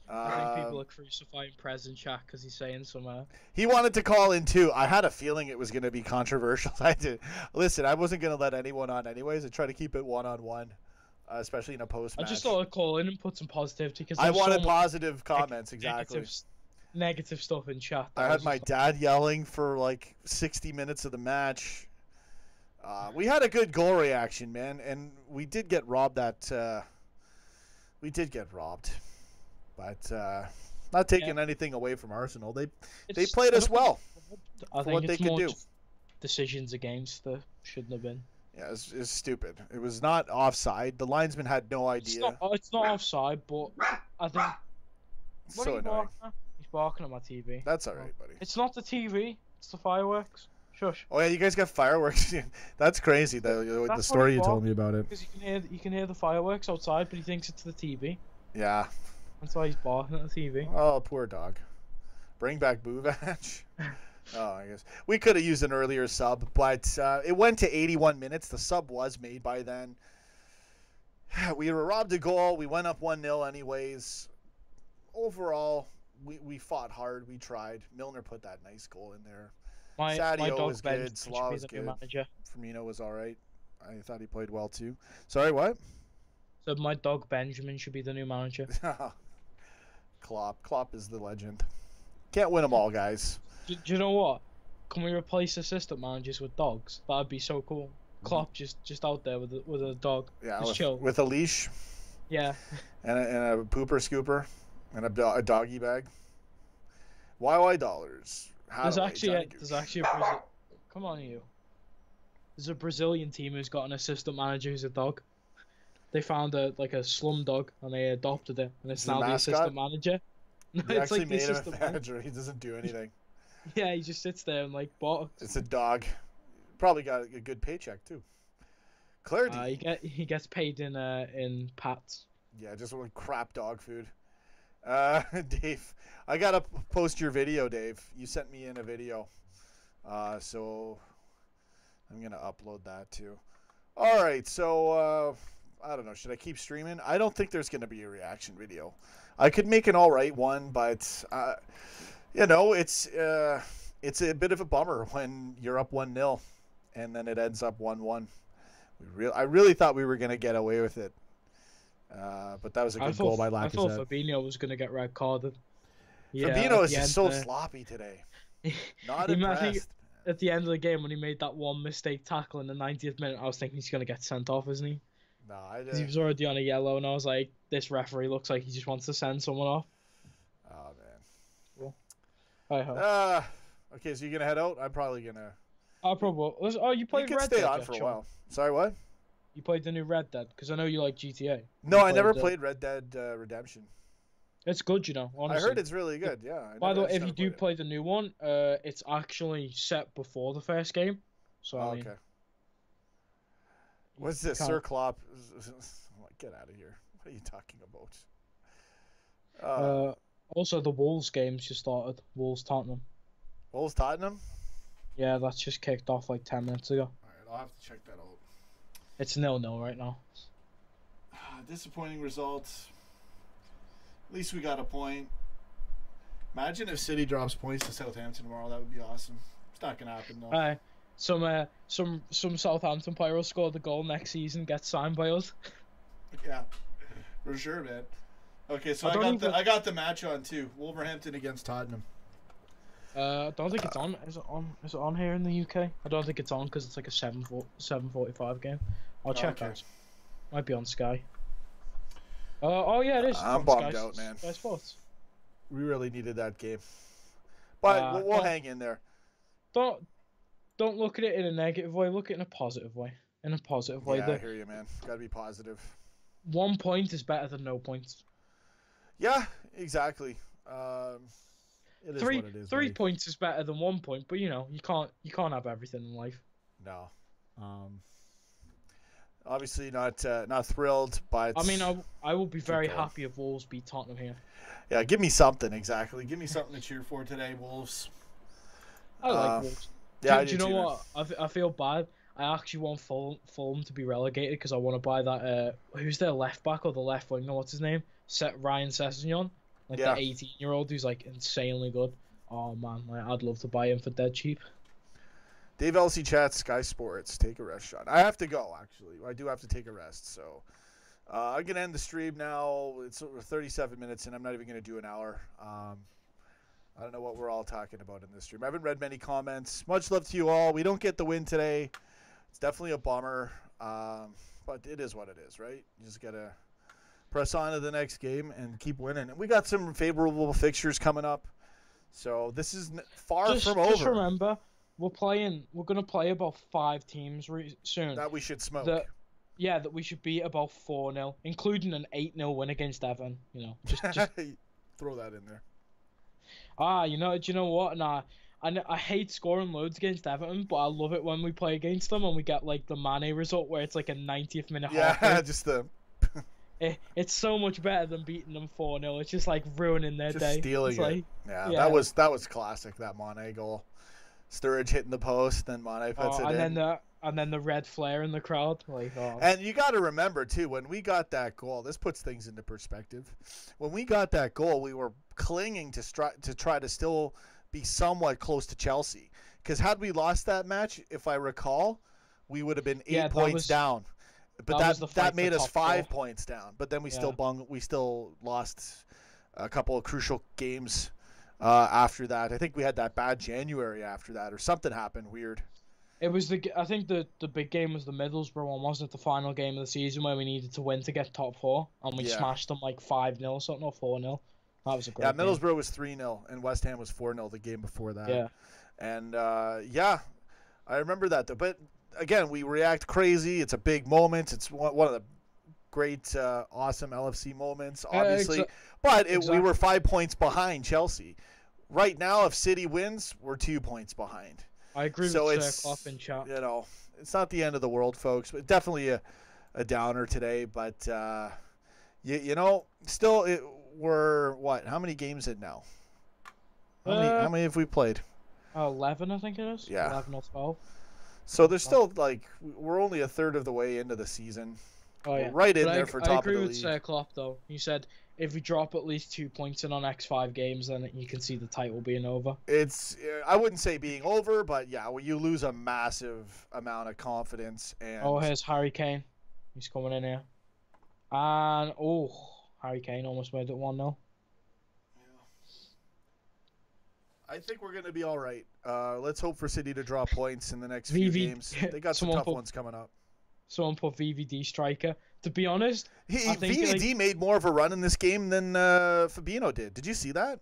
I think people are crucifying Prez in chat because he's saying some. He wanted to call in too. I had a feeling it was going to be controversial. Listen, I wasn't going to let anyone on anyways. I try to keep it one-on-one, especially in a post-match. I just thought I'd call in and put some positivity because I wanted positive comments. Exactly. Negative stuff in chat. I had my dad yelling for 60 minutes of the match. We had a good goal reaction, man, and we did get robbed. We did get robbed. But not taking anything away from Arsenal. They played us well for what they could do. Decisions against shouldn't have been. Yeah, it's stupid. It was not offside. The linesman had no idea. It's not offside, but I think. It's so annoying. He's barking at my TV. That's all right, buddy. It's not the TV. It's the fireworks. Shush. Oh yeah, you guys got fireworks. That's crazy. The story you told me about it. Because you can hear the fireworks outside, but he thinks it's the TV. Yeah. That's why he's barking at the TV. Oh, poor dog. Bring back Buvac. Oh, I guess. We could have used an earlier sub, but it went to 81 minutes. The sub was made by then. We were robbed a goal. We went up 1-0 anyways. Overall, we fought hard. We tried. Milner put that nice goal in there. Sadio was good. Salah was good. Firmino was all right. I thought he played well too. Sorry, what? So my dog Benjamin should be the new manager. Klopp is the legend. Can't win them all, guys. Do you know what? Can we replace assistant managers with dogs? That'd be so cool. Klopp just out there with a dog. Yeah, just chill. With a leash. Yeah. And a pooper scooper and a doggy bag. YY dollars. There's actually a come on, you. There's a Brazilian team who's got an assistant manager who's a dog. They found a slum dog and they adopted it, and it's now the assistant manager. They actually made him a manager. He doesn't do anything. Yeah, he just sits there and barks. It's a dog. Probably got a good paycheck too. Clarity. He gets paid in pats. Yeah, just crap dog food. Dave, I gotta post your video, Dave. You sent me in a video, so I'm gonna upload that too. All right, so I don't know. Should I keep streaming? I don't think there's gonna be a reaction video. I could make an all right one, but it's it's a bit of a bummer when you're up 1-0 and then it ends up 1-1. I really thought we were going to get away with it. But that was a good goal by Lacazette. I thought Fabinho was going to get red carded. Yeah, Fabinho is just so sloppy today. Not impressed. I think at the end of the game when he made that one mistake tackle in the 90th minute, I was thinking he's going to get sent off, isn't he? No, he was already on a yellow, and I was like, this referee looks like he just wants to send someone off. Oh, man. Cool. I hope. Okay, so you're going to head out? I'm probably going to... I probably will. Oh, you played Red Dead? You can stay on for a while. Sorry, what? You played the new Red Dead? Because I know you like GTA. No, I never played Red Dead Redemption. It's good, you know, honestly. I heard it's really good, yeah. By the way, if you do play the new one, it's actually set before the first game. So, I mean, okay. What's this? Sir Klopp? Get out of here. What are you talking about? Also, the Wolves games just started. Wolves-Tottenham. Wolves-Tottenham? Yeah, that's just kicked off like 10 minutes ago. Alright, I'll have to check that out. It's 0-0 right now. Disappointing results. At least we got a point. Imagine if City drops points to Southampton tomorrow. That would be awesome. It's not going to happen, though. Some Southampton player will score the goal next season, get signed by us. Yeah, for sure, man. Okay, so I got the match on, too. Wolverhampton against Tottenham. I don't think it's on. Is it on here in the UK? I don't think it's on because it's like a 7:45 game. I'll check out. Might be on Sky. Oh yeah, it is. I'm bummed out, man. Sky Sports. We really needed that game, but we'll hang in there. Don't look at it in a negative way. Look at it in a positive way. In a positive way. Yeah, I hear you, man. Gotta be positive. 1 point is better than no points. Yeah, exactly. It is what it is. 3 points is better than 1 point, but you know you can't have everything in life. No. Obviously not thrilled, but I mean I will be very happy if Wolves beat Tottenham here. Yeah, give me something exactly. Give me something to cheer for today, Wolves. I like Wolves. Yeah, do you know what? I feel bad. I actually want Fulham to be relegated because I want to buy that. Who's their left back or the left winger? What's his name? Ryan Sessegnon. Like the 18-year-old who's like insanely good. Oh man, I'd love to buy him for dead cheap. Dave LC Chat, Sky Sports. Take a rest, Sean. I have to go, actually. I do have to take a rest, so I'm going to end the stream now. It's over 37 minutes, and I'm not even going to do an hour. I don't know what we're all talking about in this stream. I haven't read many comments. Much love to you all. We don't get the win today. It's definitely a bummer, but it is what it is, right? You just got to press on to the next game and keep winning. And we got some favorable fixtures coming up, so this is far from over. Just remember, we're going to play about 5 teams soon. That we should smoke. That we should beat about 4-0, including an 8-0 win against Everton. You know, just throw that in there. Do you know what? Nah, I hate scoring loads against Everton, but I love it when we play against them and we get like the Mane result where it's like a 90th minute. Yeah, just the. It's so much better than beating them 4-0. It's just like ruining their day. Stealing it. Like, yeah, that was classic. That Mane goal. Sturridge hitting the post, then Mane puts it in. And then the red flare in the crowd. And you got to remember, too, when we got that goal, this puts things into perspective. When we got that goal, we were clinging to try to still be somewhat close to Chelsea. Because had we lost that match, if I recall, we would have been 8 points down. But that made us 5 points down. But then we still lost a couple of crucial games after that. I think we had that bad January after that, or something happened weird. It was I think the big game was the Middlesbrough one, wasn't it? The final game of the season where we needed to win to get top 4, and we smashed them like 5-0 or something, or 4-0. That was a great game. Middlesbrough was 3-0, and West Ham was 4-0 the game before that. Yeah. And I remember that though. But again, we react crazy. It's a big moment. It's one of the great, awesome LFC moments, obviously. We were 5 points behind Chelsea. Right now, if City wins, we're 2 points behind. I agree with Sir Klopp in chat. You know, it's not the end of the world, folks. But definitely a downer today. But still, we're what? How many games in now? How many have we played? 11, I think it is. Yeah, 11 or 12. So there's still we're only a third of the way into the season. Oh yeah, we're right in there for top of the league. I agree with Sir Klopp though. He said if we drop at least 2 points in our next 5 games, then you can see the title being over. I wouldn't say being over, but yeah, well, you lose a massive amount of confidence. And Oh, here's Harry Kane. He's coming in here. And, Harry Kane almost made it 1-0. I think we're going to be all right. Let's hope for City to draw points in the next few games. They got some tough ones coming up. Someone put VVD striker. To be honest, I think VVD made more of a run in this game than Fabinho did. Did you see that?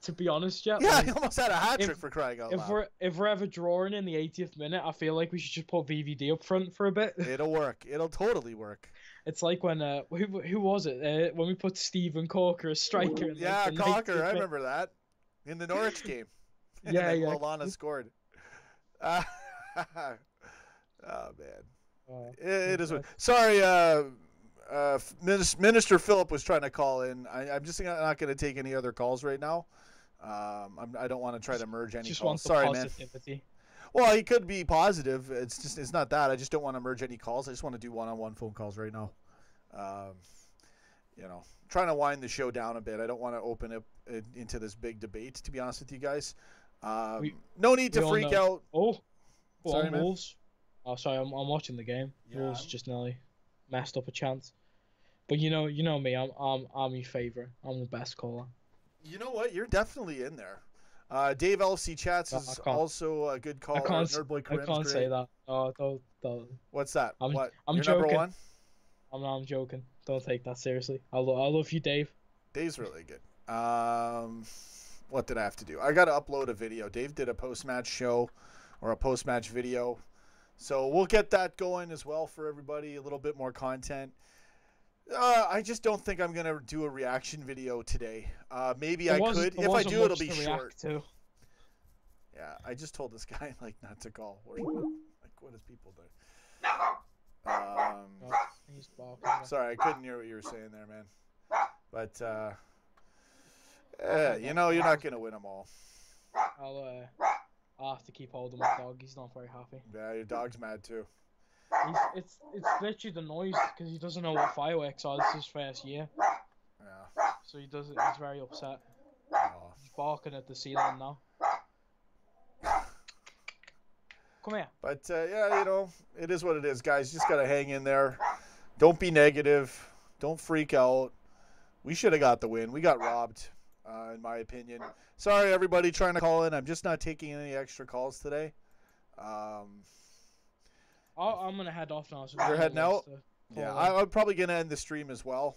To be honest, yeah. Yeah, he almost had a hat trick for crying out loud. If we're ever drawing in the 80th minute, I feel like we should just put VVD up front for a bit. It'll work. It'll totally work. It's like when who was it? When we put Steven Corker as striker. Yeah, Corker. I remember that in the Norwich game. Yeah, yeah. Lallana scored. Oh man. It is. Sorry, Minister Philip was trying to call in. I'm just not going to take any other calls right now. I don't want to try to merge any calls. Sorry, man. Well, he could be positive. It's not that. I just don't want to merge any calls. I just want to do one-on-one phone calls right now. Trying to wind the show down a bit. I don't want to open it into this big debate, to be honest with you guys. No need to freak out. Sorry, man. Wolves. Oh, sorry, I'm watching the game. Yeah. Wolves just nearly messed up a chance. But you know me, I'm your favorite. I'm the best caller. You know what? You're definitely in there. Dave LFC Chats is also a good caller. I can't say that. Oh, don't. What's that? I'm You're joking. Number 1? I'm joking. Don't take that seriously. I love you, Dave. Dave's really good. What did I have to do? I got to upload a video. Dave did a post-match show or a post-match video. So we'll get that going as well for everybody, a little bit more content. I just don't think I'm going to do a reaction video today. Maybe I could. If I do, it'll be short. To. Yeah, I just told this guy not to call. What does people do? Sorry, I couldn't hear what you were saying there, man. But, you're not going to win them all. I'll have to keep holding my dog. He's not very happy. Yeah, your dog's mad too. It's literally the noise because he doesn't know what fireworks are. This is his first year. Yeah. So he's very upset. Oh. He's barking at the ceiling now. Come here. But it is what it is, guys. Just gotta hang in there. Don't be negative. Don't freak out. We should have got the win. We got robbed, in my opinion. Sorry, everybody trying to call in. I'm just not taking any extra calls today. I'm going to head off now. So you're heading out? Yeah, I'm probably going to end the stream as well.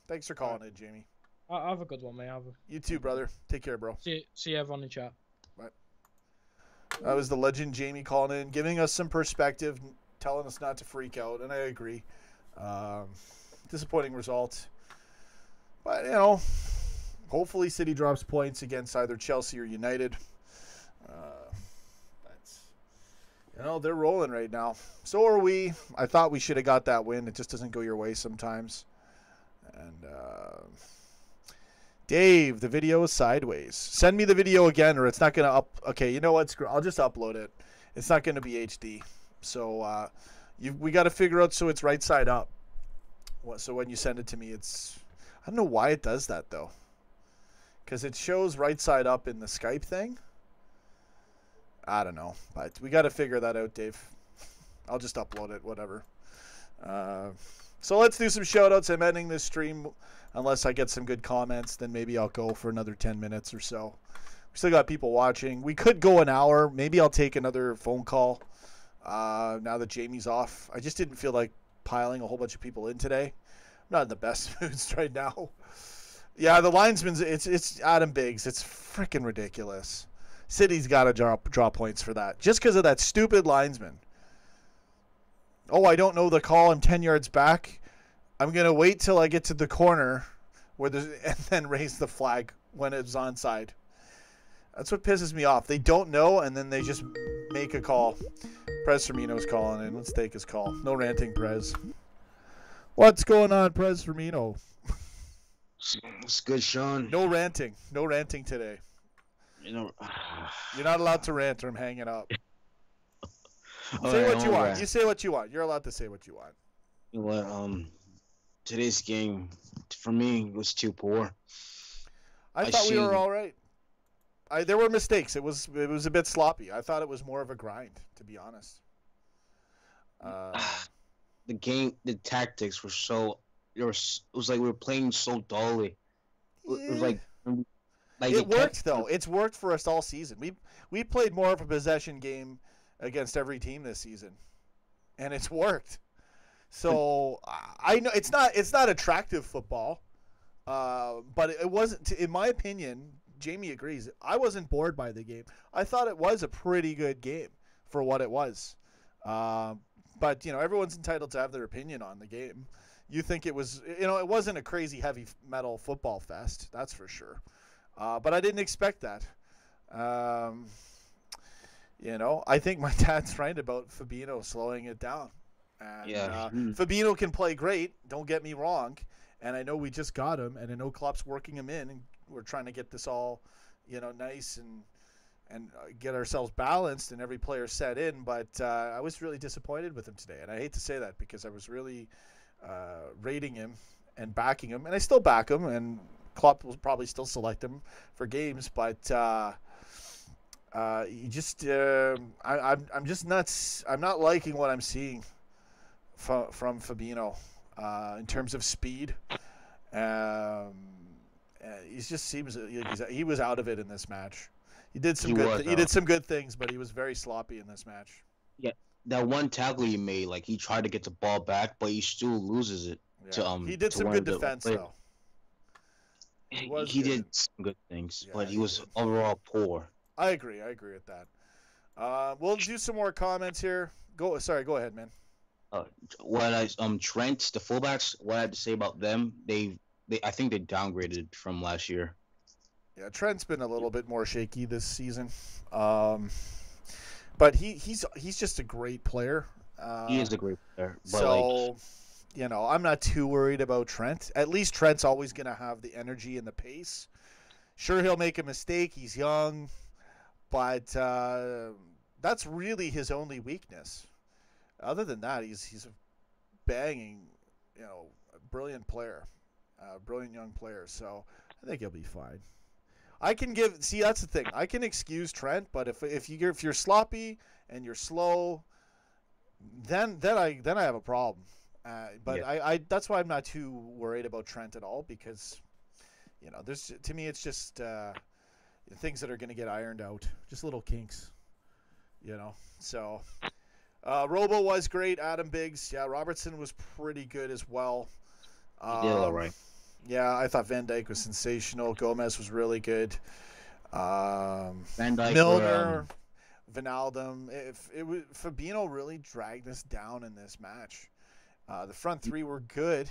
Thanks for calling in, Jamie. Have a good one, mate. You too, brother. Take care, bro. See everyone in chat. Bye. That was the legend Jamie calling in, giving us some perspective, telling us not to freak out, and I agree. Disappointing result. But, hopefully City drops points against either Chelsea or United. They're rolling right now. So are we. I thought we should have got that win. It just doesn't go your way sometimes. And Dave, the video is sideways. Send me the video again or it's not going to Okay, you know what? I'll just upload it. It's not going to be HD. So we got to figure out so it's right side up. So when you send it to me, it's... I don't know why it does that, though. Because it shows right side up in the Skype thing. I don't know. But we got to figure that out, Dave. I'll just upload it, whatever. So let's do some shout-outs. I'm ending this stream. Unless I get some good comments, then maybe I'll go for another 10 minutes or so. We still got people watching. We could go an hour. Maybe I'll take another phone call now that Jamie's off. I just didn't feel like piling a whole bunch of people in today. I'm not in the best moods right now. Yeah, the linesman's, it's Adam Biggs. It's freaking ridiculous. City's got to draw points for that. Just because of that stupid linesman. Oh, I don't know the call. I'm 10 yards back. I'm going to wait till I get to the corner and then raise the flag when it's onside. That's what pisses me off. They don't know, and then they just make a call. Prez Firmino's calling in. Let's take his call. No ranting, Prez. What's going on, Prez Firmino? It's good, Sean. No ranting. No ranting today. You're not allowed to rant or I'm hanging up. Say what you want. You say what you want. You're allowed to say what you want. You know what? Today's game, for me, was too poor. I I thought we were see. all right. There were mistakes. It was a bit sloppy. I thought it was more of a grind, to be honest. Uh, The tactics were so. It was like we were playing so dully. It was yeah. like It it kept. worked though. It's worked for us all season. We played more of a possession game against every team this season, and it's worked. So I know it's not attractive football, but it wasn't. In my opinion, Jamie agrees. I wasn't bored by the game. I thought it was a pretty good game for what it was. But everyone's entitled to have their opinion on the game. You think it was, it wasn't a crazy heavy metal football fest, that's for sure. But I didn't expect that. Um, I think my dad's right about Fabinho slowing it down. And, Yeah. Fabinho can play great, don't get me wrong. And I know we just got him, and I know Klopp's working him in, and we're trying to get this all, nice and get ourselves balanced and every player set in. But I was really disappointed with him today, and I hate to say that because I was really rating him and backing him, and I still back him, and Klopp will probably still select him for games, but you just I'm just nuts. I'm not liking what I'm seeing from Fabinho in terms of speed. He just seems he was out of it in this match. He did some good things, but he was very sloppy in this match. Yeah, that one tackle he made, like he tried to get the ball back, but he still loses it. Yeah. He did some good defense though. He did some good things, but he was overall poor. I agree with that. We'll do some more comments here. Go ahead, man. Trent, the fullbacks, what I had to say about them, I think they downgraded from last year. Yeah, Trent's been a little bit more shaky this season, but he's just a great player. He is a great player. But so, I'm not too worried about Trent. At least Trent's always going to have the energy and the pace. Sure, he'll make a mistake. He's young, but that's really his only weakness. Other than that, he's a banging, brilliant player, brilliant young player. So I think he'll be fine. That's the thing. I can excuse Trent, but if you're sloppy and you're slow, then I have a problem. I that's why I'm not too worried about Trent at all, because to me it's just things that are going to get ironed out, just little kinks, So Robo was great. Adam Biggs, Robertson was pretty good as well. he did all right. Yeah, I thought Van Dijk was sensational. Gomez was really good. Van Dijk, Milner, Wijnaldum. Fabinho really dragged us down in this match. The front three were good.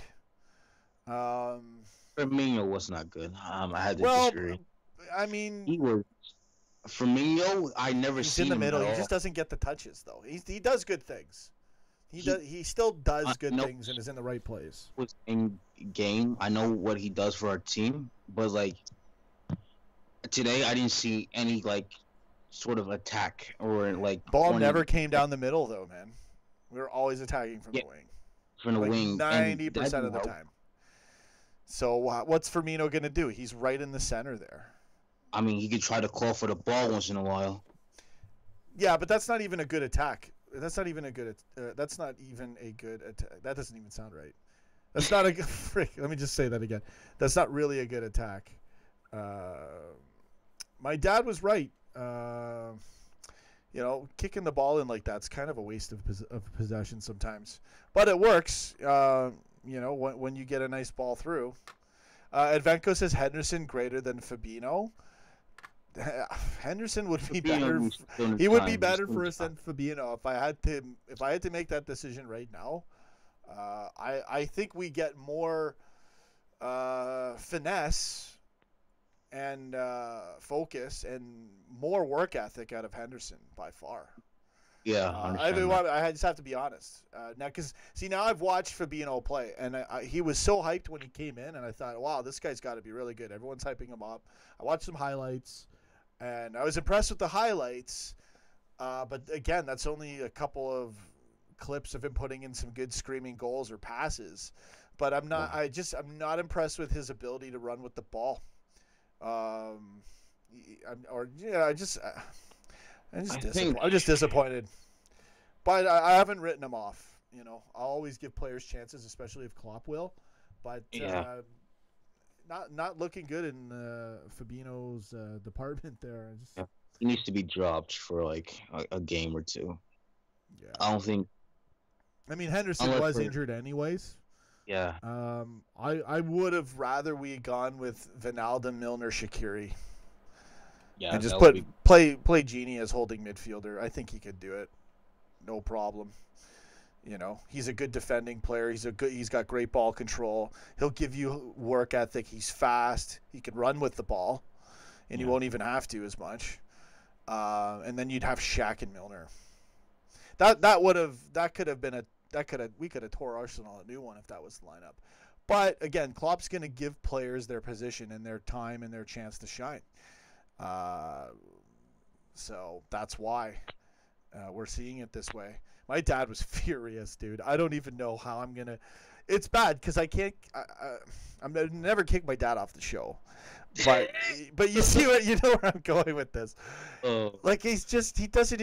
Firmino was not good. I had to disagree. I mean, he was Firmino. I never he's seen in the him middle. at He all. just doesn't get the touches though. He does good things. He still does good things and is in the right place. Was in game. I know what he does for our team, but today I didn't see any sort of attack or Ball never came down the middle though, man. We were always attacking from the wing. From the wing, 90% of the time. So what's Firmino gonna do? He's right in the center there. I mean, he could try to call for the ball once in a while. Yeah, but that's not even a good attack. That's not even a good. That's not even a good attack. That doesn't even sound right. That's not a good. Let me just say that again. That's not really a good attack. My dad was right. Kicking the ball in like that's kind of a waste of possession sometimes, but it works. When you get a nice ball through. Advenko says Henderson greater than Fabinho. Henderson would be better. He would be better for us than Fabinho if I had to make that decision right now. I think we get more finesse and focus and more work ethic out of Henderson by far. Yeah, I just have to be honest. Now I've watched Fabinho play, and he was so hyped when he came in, and I thought, wow, this guy's got to be really good. Everyone's hyping him up. I watched some highlights, and I was impressed with the highlights. But again, that's only a couple of clips of him putting in some good screaming goals or passes. but I'm not. I'm not impressed with his ability to run with the ball. I'm just disappointed. But I haven't written him off. You know, I'll always give players chances, especially if Klopp will. But not looking good in Fabinho's department there. He needs to be dropped for like a game or two. Yeah. I don't think. I mean, Henderson was injured anyways. Yeah. I would have rather we had gone with Wijnaldum, Milner, Shaqiri. Yeah. And just play Genie as holding midfielder. I think he could do it. No problem. You know, he's a good defending player. He's got great ball control. He'll give you work ethic. He's fast. He can run with the ball, and he won't even have to as much. And then you'd have Shaq and Milner. We could have tore Arsenal a new one if that was the lineup. But again, Klopp's going to give players their position and their time and their chance to shine. So that's why we're seeing it this way. My dad was furious, dude. I don't even know how I'm going to... It's bad because I can't... I'm going to never kick my dad off the show. But you see what... You know where I'm going with this. Like, he doesn't...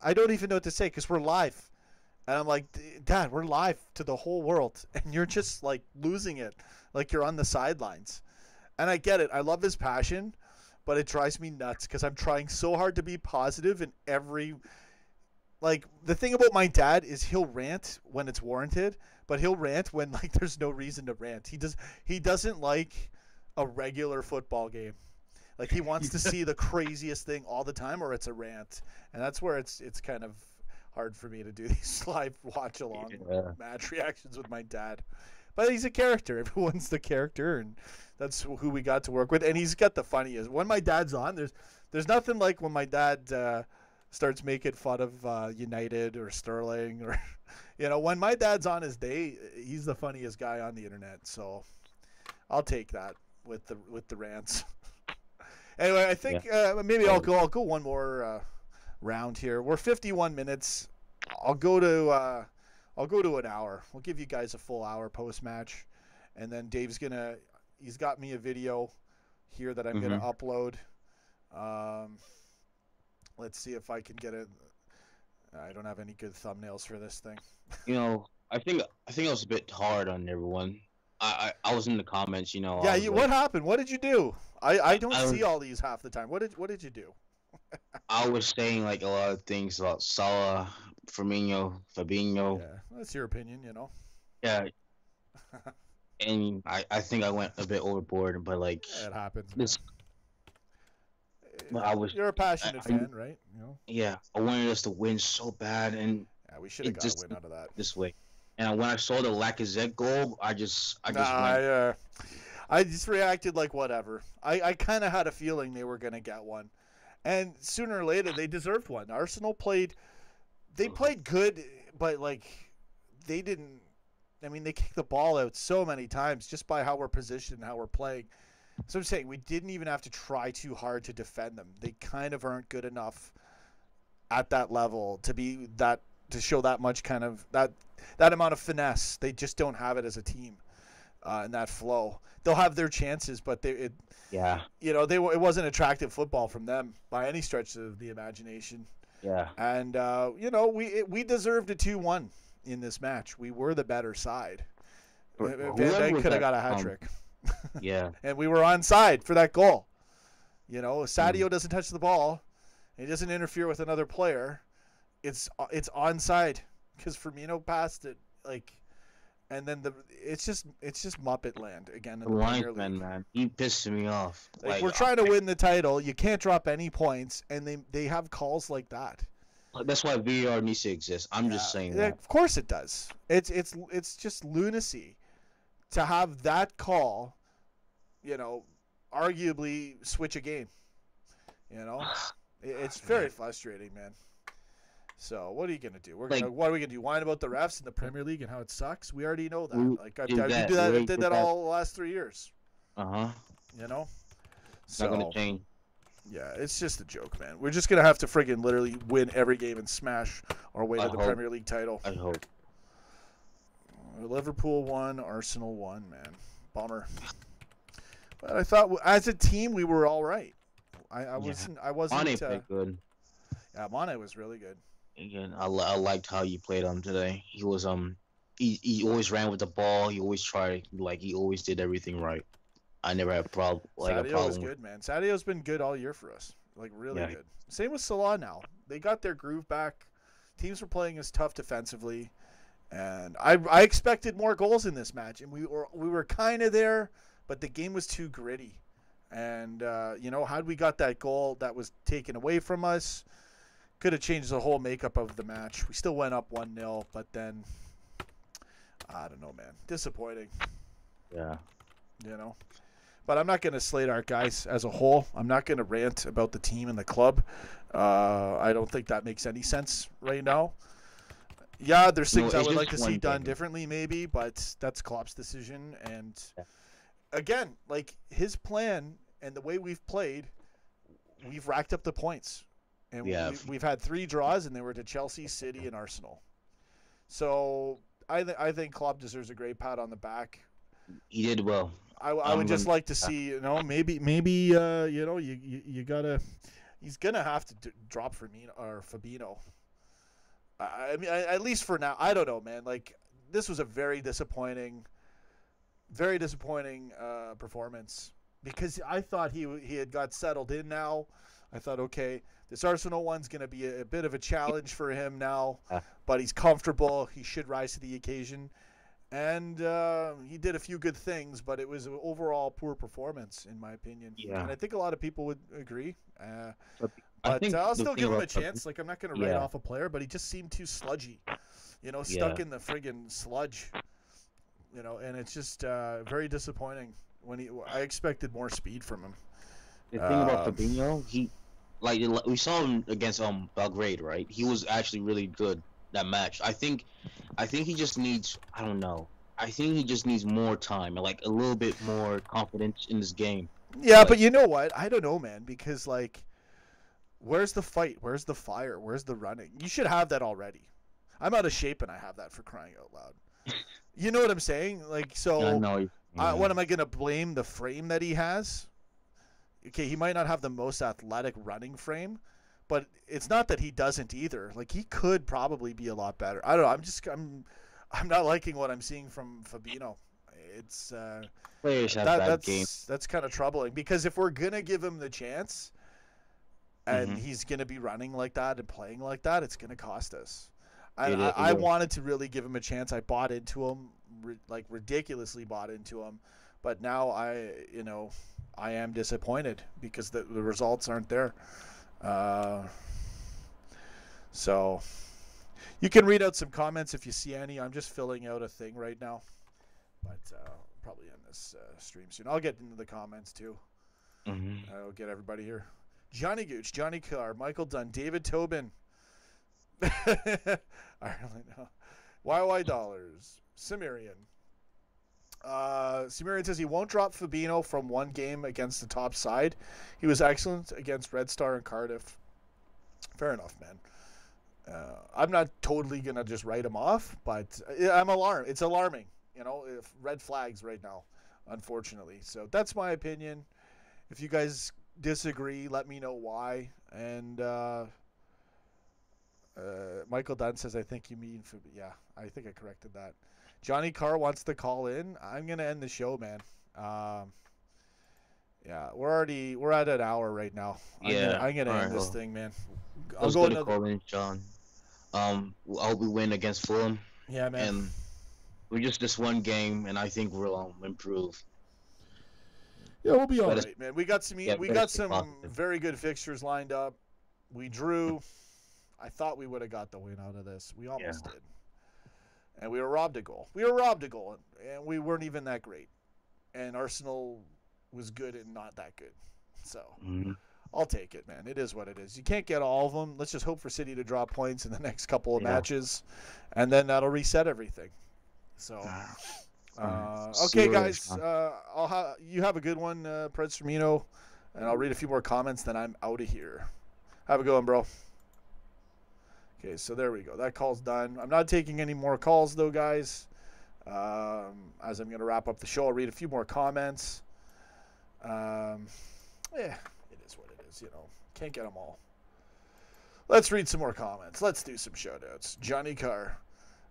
I don't even know what to say because we're live. And I'm like, Dad, we're live to the whole world. And you're just, like, losing it. Like, you're on the sidelines. And I get it. I love his passion. But it drives me nuts because I'm trying so hard to be positive in every... Like, the thing about my dad is he'll rant when it's warranted, but he'll rant when, like, there's no reason to rant. He doesn't like a regular football game. Like, he wants to see the craziest thing all the time or it's a rant. And that's where it's kind of hard for me to do these live watch-along match reactions with my dad. But he's a character. Everyone's the character, and that's who we got to work with. And he's got the funniest. When my dad's on, there's nothing like when my dad starts making fun of United or Sterling, or when my dad's on his day, he's the funniest guy on the internet. So I'll take that with the rants. Anyway, I think maybe I'll go one more round here. We're 51 minutes. I'll go to an hour. We'll give you guys a full hour post match, and then Dave's he's got me a video here that I'm gonna upload. Let's see if I can get it. I don't have any good thumbnails for this thing. I think I was a bit hard on everyone. I was in the comments, Yeah, what happened? What did you do? I don't see all these half the time. What did you do? I was saying like a lot of things about Salah, Firmino, Fabinho. Yeah, that's your opinion, Yeah. And I think I went a bit overboard, but like it happens. You're a passionate fan, right? Yeah, I wanted us to win so bad, and we should have got a win out of that this way. And when I saw the Lacazette goal, I just went. I just reacted like whatever. I kind of had a feeling they were gonna get one, and sooner or later they deserved one. Arsenal played good, but like they didn't. I mean, they kicked the ball out so many times just by how we're positioned and how we're playing. So I'm saying we didn't even have to try too hard to defend them. They kind of aren't good enough at that level to show that much kind of that amount of finesse. They just don't have it as a team in that flow. They'll have their chances, but it wasn't attractive football from them by any stretch of the imagination. Yeah. And we deserved a 2-1 in this match. We were the better side. Van Dijk could have got a hat trick. Yeah. And we were onside for that goal. Sadio doesn't touch the ball. He doesn't interfere with another player. It's onside because Firmino passed it and then it's just Muppet land again in the Premier League. Man, he pissed me off. We're trying to win the title. You can't drop any points, and they have calls like that. That's why VAR needs to exist. I'm just saying that. Of course it does. It's just lunacy to have that call, arguably switch a game. It's very frustrating, man. So what are you gonna do? What are we gonna do? Whine about the refs in the Premier League and how it sucks? We already know that. I did that all the last 3 years. It's not gonna change. Yeah, it's just a joke, man. We're just gonna have to friggin' literally win every game and smash our way to the Premier League title. I hope. Liverpool won, Arsenal won, man. Bummer. But I thought as a team we were all right. I wasn't. Mane played good. Yeah, Mane was really good. Again, I liked how you played today. He was he always ran with the ball. He always tried, like, he always did everything right. I never had a problem. Sadio was good, man. Sadio's been good all year for us. Like, really good. Same with Salah now. They got their groove back. Teams were playing us tough defensively, and I expected more goals in this match, and we were kind of there, but the game was too gritty. And had we got that goal that was taken away from us, could have changed the whole makeup of the match. We still went up 1-0, but then I don't know, man. Disappointing. Yeah. But I'm not going to slate our guys as a whole. I'm not going to rant about the team and the club. I don't think that makes any sense right now. Yeah, there's things I would like to see done differently maybe, but that's Klopp's decision. And again, like, his plan and the way we've played, we've racked up the points. And we've had 3 draws, and they were to Chelsea, City, and Arsenal. So I think Klopp deserves a great pat on the back. He did well. I would just like to see, maybe you gotta. He's gonna have to drop Fabinho. I mean, at least for now. I don't know, man. Like, this was a very disappointing performance, because I thought he had got settled in now. I thought, okay, this Arsenal one's gonna be a bit of a challenge for him now, but he's comfortable. He should rise to the occasion. And he did a few good things, but it was an overall poor performance, in my opinion. Yeah. And I think a lot of people would agree. But I'll still give him a chance. Like, I'm not going to write off a player, but he just seemed too sludgy. Stuck in the friggin' sludge. And it's just very disappointing. I expected more speed from him. The thing about Fabinho, we saw him against Belgrade, right? He was actually really good that match. I think he just needs, I don't know. I think he just needs more time and, like, a little bit more confidence in this game. Yeah, but you know what? I don't know, man, because, like, where's the fight? Where's the fire? Where's the running? You should have that already. I'm out of shape and I have that, for crying out loud. You know what I'm saying? Like, so what am I going to blame the frame that he has? Okay, he might not have the most athletic running frame, but it's not that he doesn't either. Like, he could probably be a lot better. I don't know. I'm not liking what I'm seeing from Fabinho. It's that's kind of troubling, because if we're gonna give him the chance, and he's gonna be running like that and playing like that, it's gonna cost us. I wanted to really give him a chance. I bought into him, like, ridiculously bought into him, but now I am disappointed because the results aren't there. So you can read out some comments if you see any. I'm just filling out a thing right now, but probably end this stream soon. I'll get into the comments too. I'll get everybody here. Johnny Gooch, Johnny Carr, Michael Dunn, David Tobin. I really know. YY Dollars, Cimmerian. Cimmerian says he won't drop Fabinho from one game against the top side. He was excellent against Red Star and Cardiff. Fair enough, man. I'm not totally going to just write him off, but I'm alarmed. It's alarming, if red flags right now, unfortunately. So that's my opinion. If you guys disagree, let me know why. And Michael Dunn says, I think you mean yeah, I think I corrected that. Johnny Carr wants to call in. I'm going to end the show, man. Yeah, we're at an hour right now. I'm gonna end this thing, man. I'll go to call in, John. I hope we win against Fulham. Yeah, man. And we're just this one game, and I think we'll improve. Yeah, we'll be all right, man. We got some very good fixtures lined up. We drew. I thought we would have got the win out of this. We almost did. And we were robbed a goal. And we weren't even that great. And Arsenal was good and not that good. So I'll take it, man. It is what it is. You can't get all of them. Let's just hope for City to drop points in the next couple of matches, and then that'll reset everything. So, okay, guys. You have a good one, Prince Firmino, and I'll read a few more comments, then I'm out of here. Have a good one, bro. Okay, so there we go. That call's done. I'm not taking any more calls, though, guys. As I'm going to wrap up the show, I'll read a few more comments. Yeah, it is what it is, you know. Can't get them all. Let's read some more comments. Let's do some shout-outs. Johnny Carr.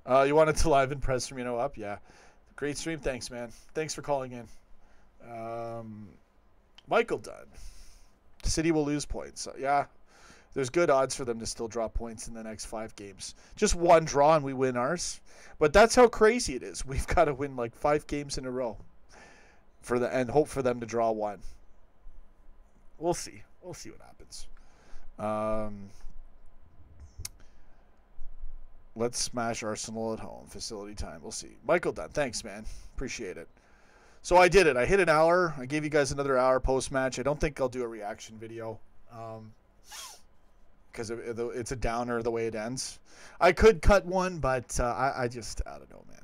You wanted to live and press Firmino up? Yeah. Great stream. Thanks, man. Thanks for calling in. Michael Dunn. City will lose points. Yeah. There's good odds for them to still drop points in the next 5 games. Just one draw and we win ours. But that's how crazy it is. We've got to win like 5 games in a row and hope for them to draw 1. We'll see. We'll see what happens. Let's smash Arsenal at home. Facility time. We'll see. Michael Dunn. Thanks, man. Appreciate it. So I did it. I hit an hour. I gave you guys another hour post-match. I don't think I'll do a reaction video. Because it's a downer the way it ends. I could cut one, but I don't know, man.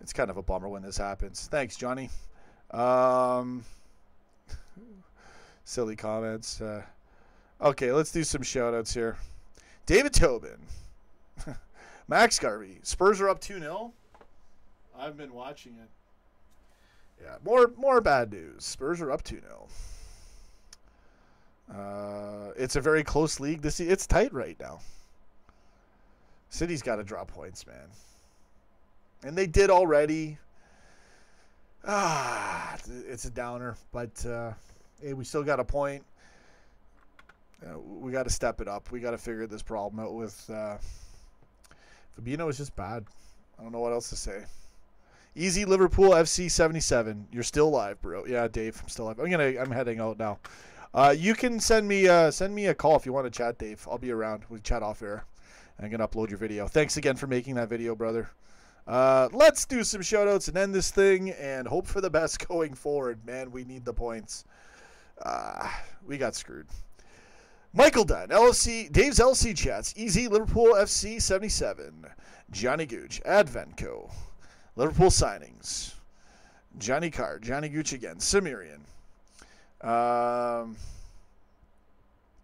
It's kind of a bummer when this happens. Thanks, Johnny. Silly comments. Okay, let's do some shout-outs here. David Tobin. Max Garvey. Spurs are up 2-0. I've been watching it. Yeah, more bad news. Spurs are up 2-0. It's a very close league. It's tight right now. City's got to drop points, man. And they did already. It's a downer, but hey, we still got a point. We got to step it up. We got to figure this problem out with Fabinho is just bad. I don't know what else to say. Easy Liverpool FC 77. You're still live, bro. Yeah, Dave, I'm still live. I'm heading out now. You can send me a call if you want to chat, Dave. I'll be around. We'll chat off air. And I'm gonna upload your video. Thanks again for making that video, brother. Let's do some shoutouts and end this thing and hope for the best going forward. Man, we need the points. We got screwed. Michael Dunn, LFC, Dave's LFC chats, Easy Liverpool FC 77, Johnny Gooch, Adventco, Liverpool signings, Johnny Carr, Johnny Gooch again, Samirian.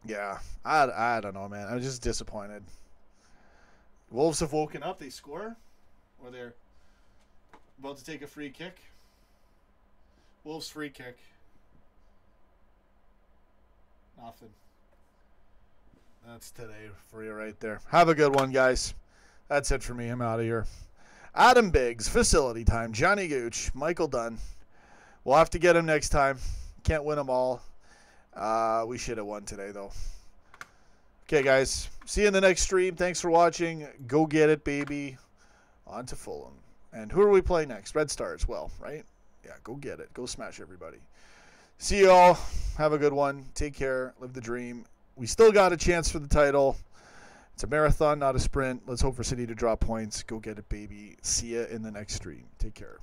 Yeah, I don't know, man. I'm just disappointed. Wolves have woken up. They score, or they're about to take a free kick. Wolves free kick. Nothing. That's today for you right there. Have a good one, guys. That's it for me. I'm out of here. Adam Biggs, facility time. Johnny Gooch, Michael Dunn. We'll have to get him next time. Can't win them all. We should have won today, though. Okay, guys. See you in the next stream. Thanks for watching. Go get it, baby. On to Fulham. And who are we playing next? Red Stars. Well, right? Yeah, go get it. Go smash everybody. See you all. Have a good one. Take care. Live the dream. We still got a chance for the title. It's a marathon, not a sprint. Let's hope for City to drop points. Go get it, baby. See ya in the next stream. Take care.